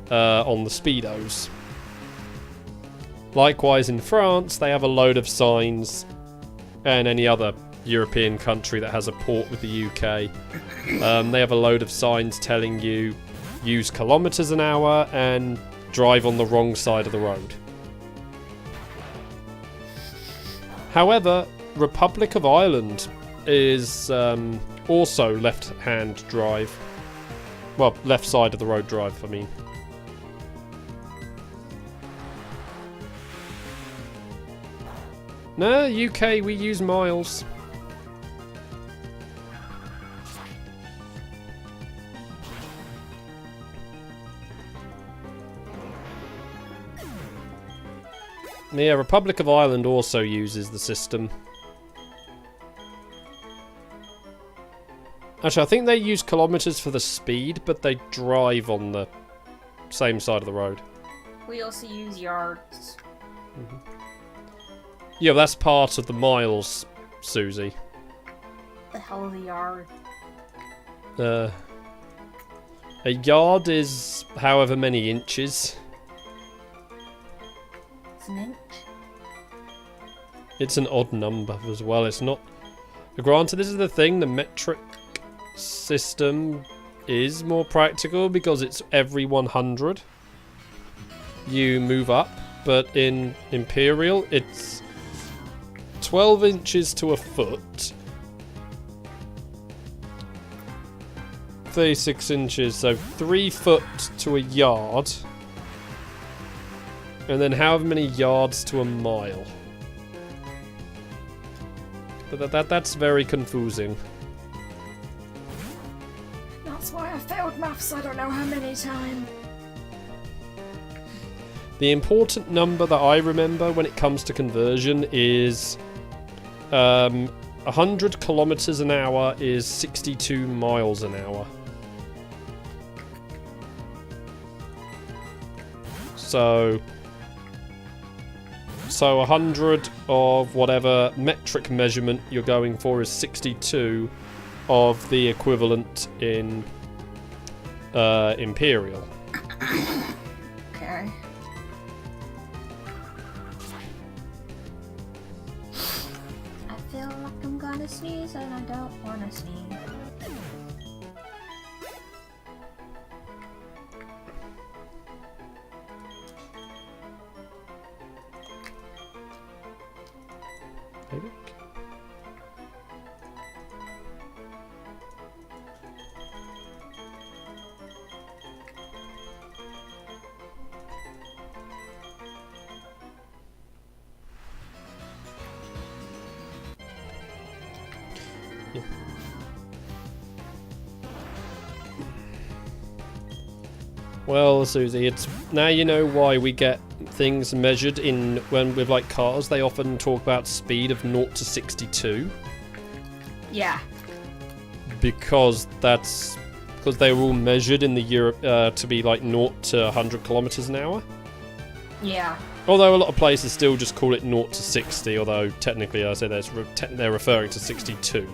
on the speedos. Likewise in France, they have a load of signs, and any other European country that has a port with the UK, they have a load of signs telling you use kilometers an hour and drive on the wrong side of the road. However, Republic of Ireland is also left-hand drive. Well, left side of the road drive, I mean. No, UK, we use miles. Yeah, Republic of Ireland also uses the system. Actually, I think they use kilometers for the speed, but they drive on the same side of the road. We also use yards. Yeah, that's part of the miles, Susie. The hell is a yard? A yard is however many inches. It's an inch? It's an odd number as well. It's not... Granted, this is the thing, the metric system is more practical because it's every 100 you move up, but in Imperial it's 12 inches to a foot, 36 inches, so 3 foot to a yard, and then however many yards to a mile. But that's very confusing. That's why I failed maths I don't know how many times. The important number that I remember when it comes to conversion is 100 kilometers an hour is 62 miles an hour. So 100 of whatever metric measurement you're going for is 62 of the equivalent in Imperial. Okay. I feel like I'm gonna sneeze and I don't wanna sneeze. Maybe? Yeah. Well, Susie, it's now you know why we get things measured in when with like cars. They often talk about speed of 0 to 62 Yeah. because they were all measured in the Europe to be like 0 to 100 kilometers an hour. Yeah. Although a lot of places still just call it 0 to 60, although technically I say they're referring to 62.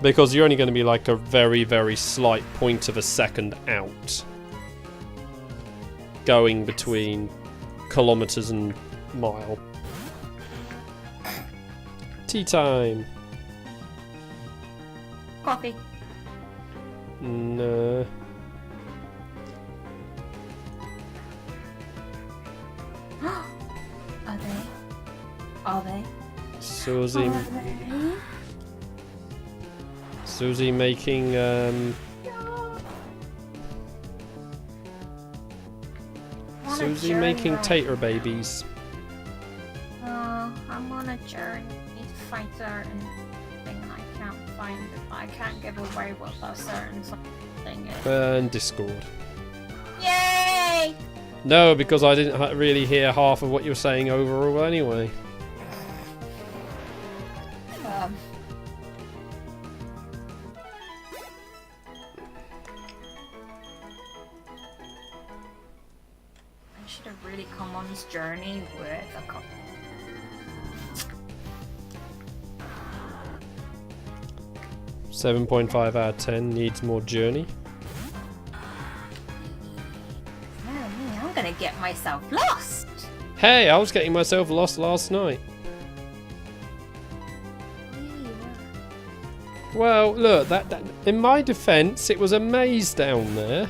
Because you're only going to be like a very, very slight point of a second out. Going between kilometers and mile. Tea time. Coffee. No. Are they? Are they? Susie. Are they? Susie making Susie making tater babies. I'm on a journey fighter and thing I can't find it. I can't give away what a certain Dang it. Burn Discord. Yay! No, because I didn't really hear half of what you were saying overall anyway. I should have really come on this journey with a couple. 7.5 out of 10 needs more journey. I'm gonna get myself lost. Hey, I was getting myself lost last night. Well, look, that in my defence, it was a maze down there.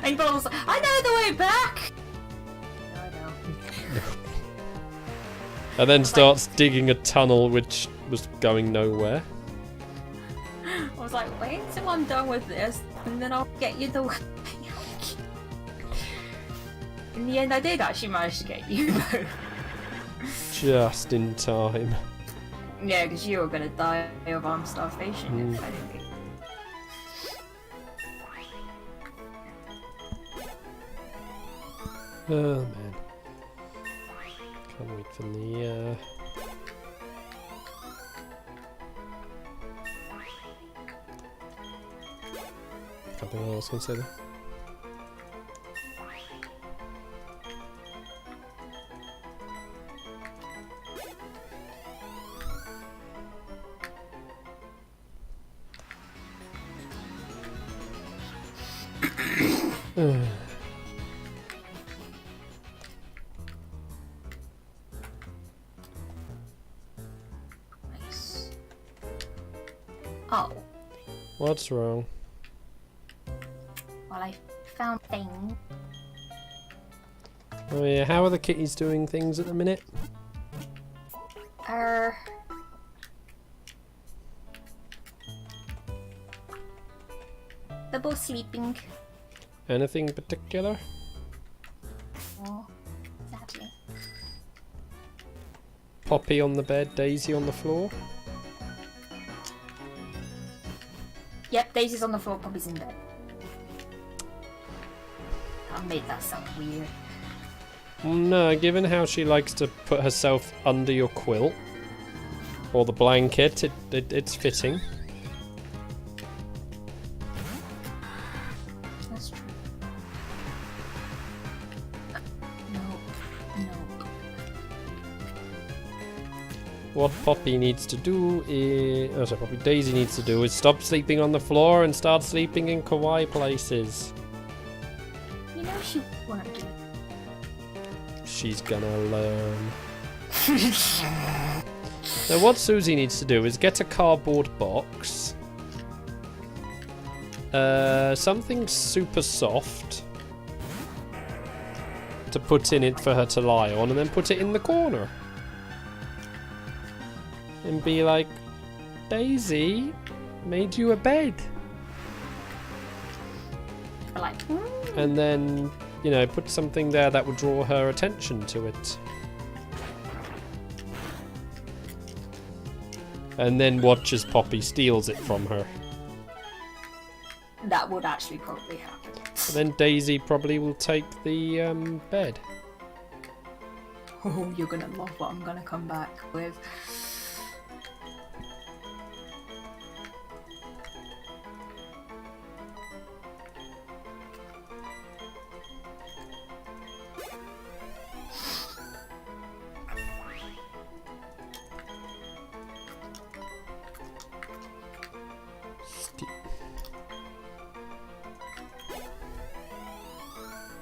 And Bubbles, I know the way back. No, I don't. And then starts digging a tunnel which was going nowhere. I was like, wait till I'm done with this, and then I'll get you the way. In the end, I did actually manage to get you though. Just in time. Yeah, because you were gonna die of armed starvation if I didn't get you. Oh man. Can't wait for the can't think what I was gonna say there. Nice. Oh, What's wrong? well, I found things. Oh yeah, how are the kitties doing things at the minute? They're both sleeping. Anything in particular? Oh, sadly. Poppy on the bed, Daisy on the floor. Yep, Daisy's on the floor, Poppy's in bed. I made that sound weird. No, given how she likes to put herself under your quilt or the blanket, it's fitting. That's true. Nope. What Poppy needs to do is... Oh, sorry, what Daisy needs to do is stop sleeping on the floor and start sleeping in kawaii places. You know she won't do. She's gonna learn. Now what Susie needs to do is get a cardboard box. Something super soft to put in it for her to lie on, and then put it in the corner. And be like, Daisy, made you a bed. Like, And then, you know, put something there that would draw her attention to it. And then watch as Poppy steals it from her. that would actually probably happen. And then Daisy probably will take the bed. Oh, you're gonna love what I'm gonna come back with.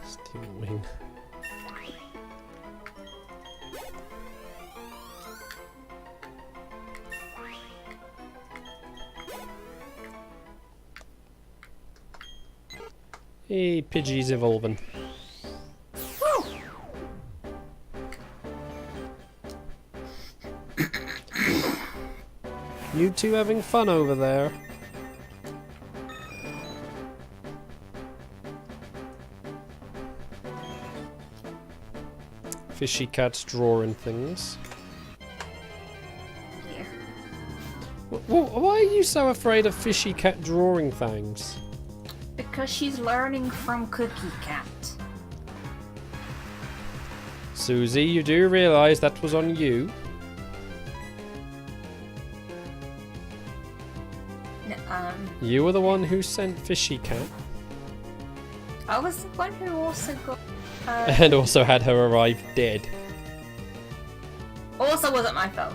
Steel wing. Hey, Pidgey's evolving. You two having fun over there? Fishy cat's drawing things. Here. Why are you so afraid of Fishy Cat drawing things? Because she's learning from Cookie Cat. Susie, you do realise that was on you? You were the one who sent Fishy Cat. I was the one who also got... And also had her arrive dead. Also wasn't my fault.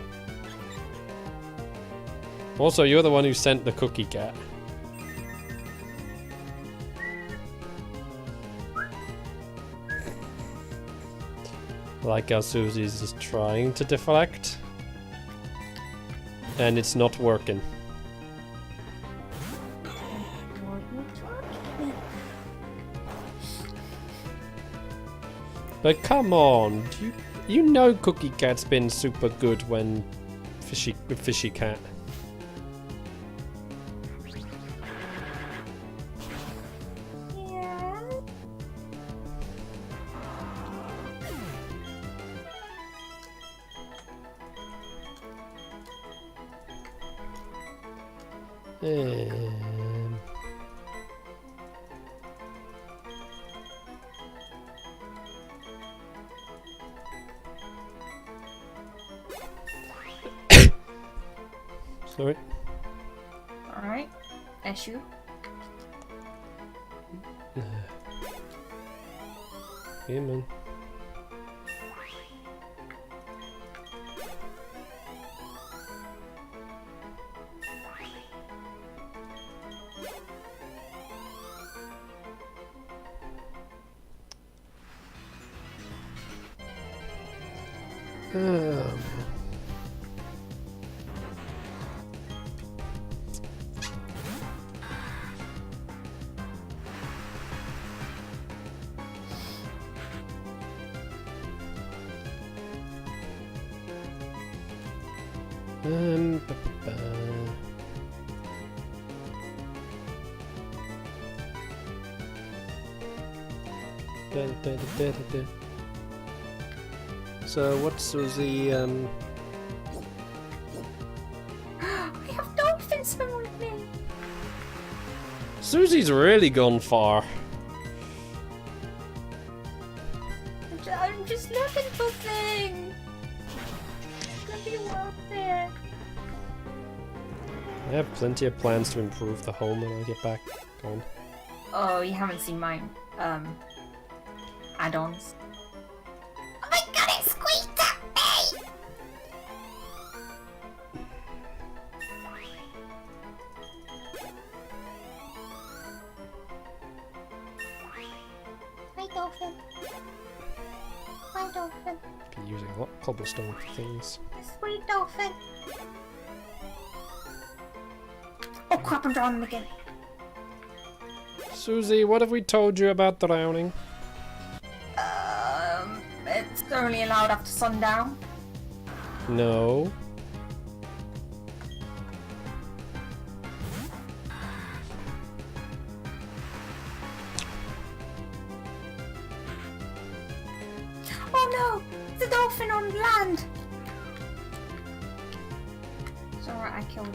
Also, you're the one who sent the Cookie Cat. Like how Susie's just trying to deflect. And it's not working. But come on, you know Cookie Cat's been super good when Fishy Cat. Sorry. Alright. Issue. Yeah, man. Ba, ba, ba. Da, da, da, da, da. So what's the We have dolphins swimming with me. Susie's really gone far. I'm just looking for things. It's gonna be worth it. I have plenty of plans to improve the home when I get back home. Oh, you haven't seen mine. Add-ons. Oh my god, it squeaked at me! Hi, dolphin. Hi, dolphin. Be using a lot of cobblestone for things. Sweet dolphin. Oh crap, I'm drowning again. Susie, what have we told you about drowning? It's only allowed after sundown. No. Oh no! The dolphin on land! It's alright, I killed it.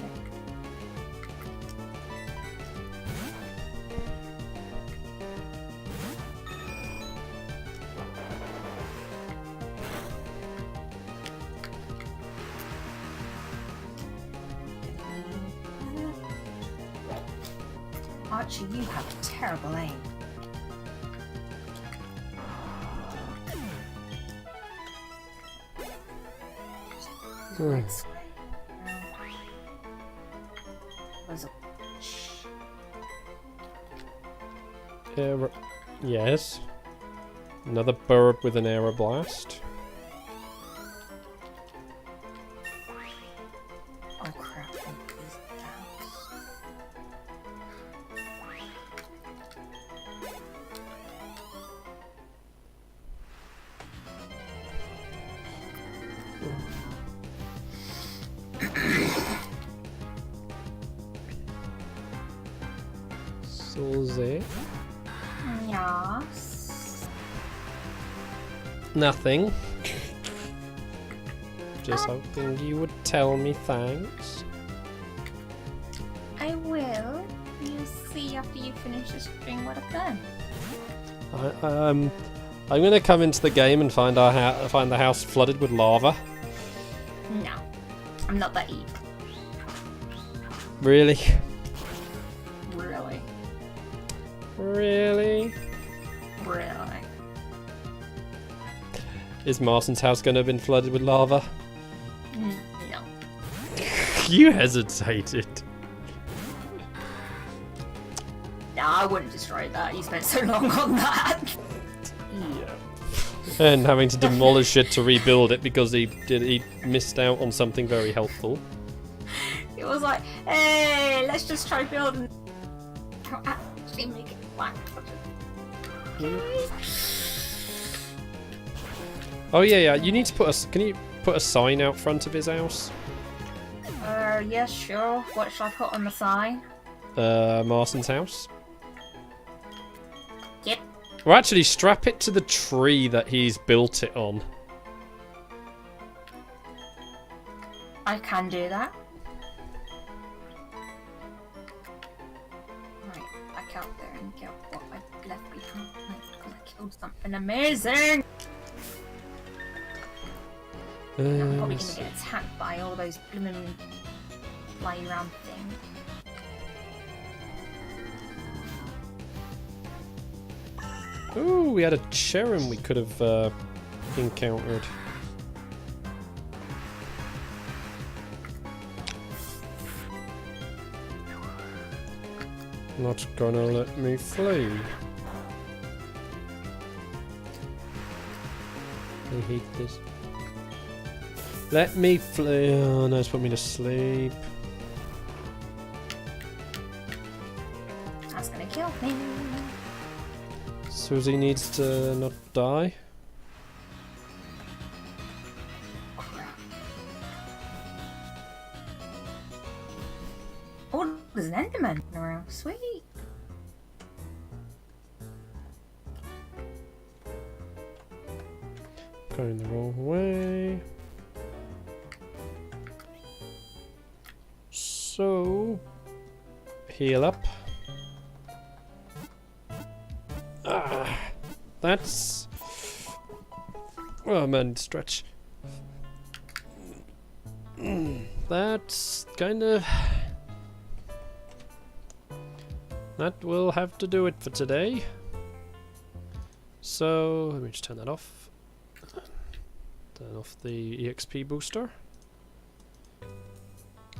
Archie, you have terrible aim. Yes. Another bird with an arrow blast. Oh crap, I need these down. Susie. Yes. Nothing. Just hoping you would tell me thanks. I will. You'll see after you finish the stream what I've done. I'm gonna come into the game and find the house flooded with lava. No. I'm not that evil. Really? Really. Really? Really. Is Martin's house gonna have been flooded with lava? No. You hesitated. No, I wouldn't destroy that. You spent so long on that. Yeah. And having to demolish it to rebuild it because he missed out on something very helpful. It was like, hey, let's just try building. Don't actually make it black. Oh yeah. You need to put Can you put a sign out front of his house? Yeah, sure. What should I put on the sign? Martin's house. Yep. Or actually, strap it to the tree that he's built it on. I can do that. Right, back out there and get what I left behind because I killed something amazing. I'm probably gonna get attacked by all those blooming fly around things. Ooh, we had a Cherim we could have encountered. Not gonna let me flee. I hate this. Let me flee. Oh no, it's put me to sleep. That's gonna kill me. Susie needs to not die. Oh, there's an Enderman around. Sweet. Going the wrong way. So, heal up. That's... Oh man, stretch. That's kind of... That will have to do it for today. So, let me just turn that off. Turn off the EXP booster.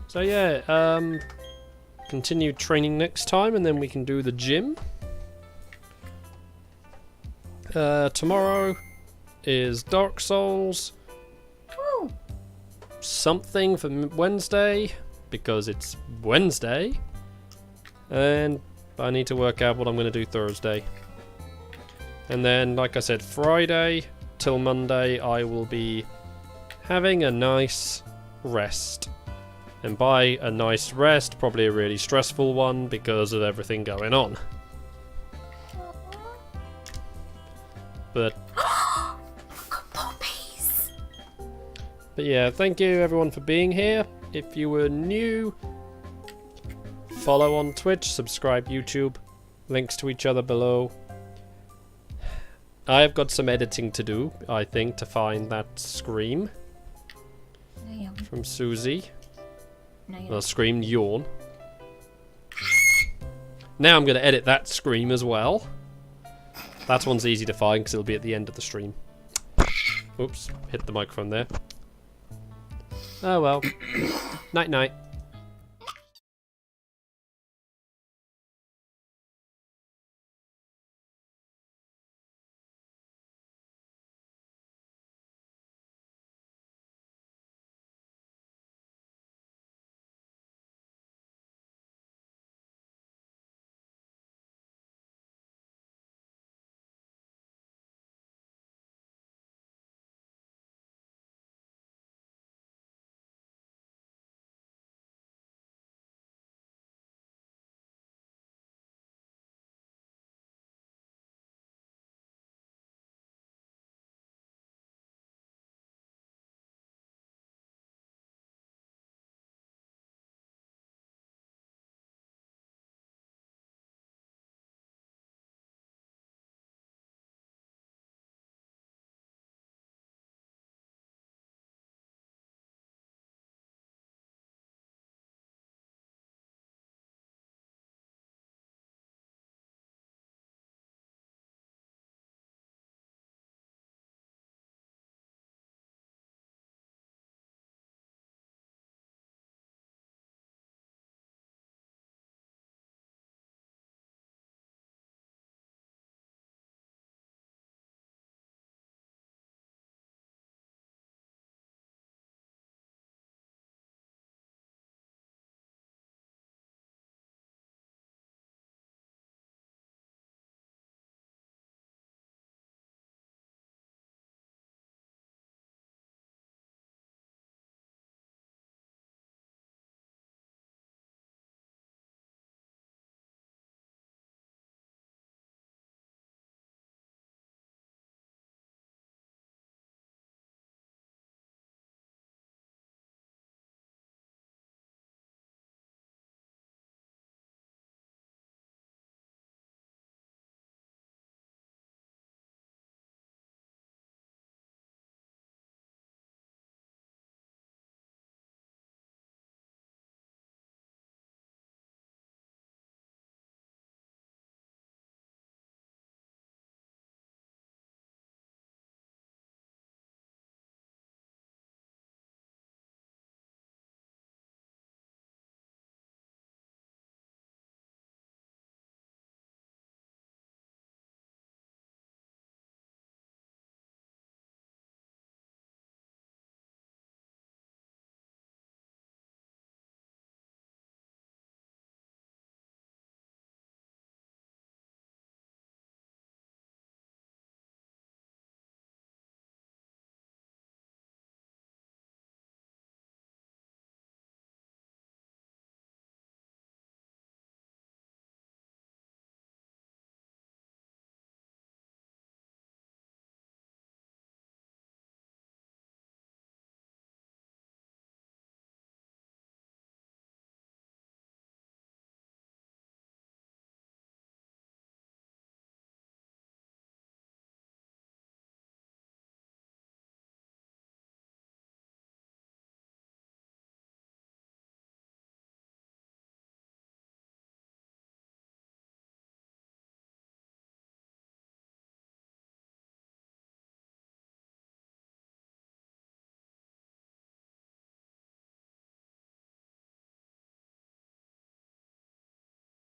So yeah, continue training next time and then we can do the gym. Tomorrow is Dark Souls. Woo. Something for Wednesday, because it's Wednesday. And I need to work out what I'm going to do Thursday. And then, like I said, Friday till Monday I will be having a nice rest. And by a nice rest, probably a really stressful one because of everything going on. But yeah, thank you everyone for being here. If you were new, follow on Twitch, subscribe YouTube, links to each other below. I have got some editing to do, I think, to find that scream from Susie. Scream yawn. Now I'm going to edit that scream as well. That one's easy to find because it'll be at the end of the stream. Oops, hit the microphone there. Oh well. Night night.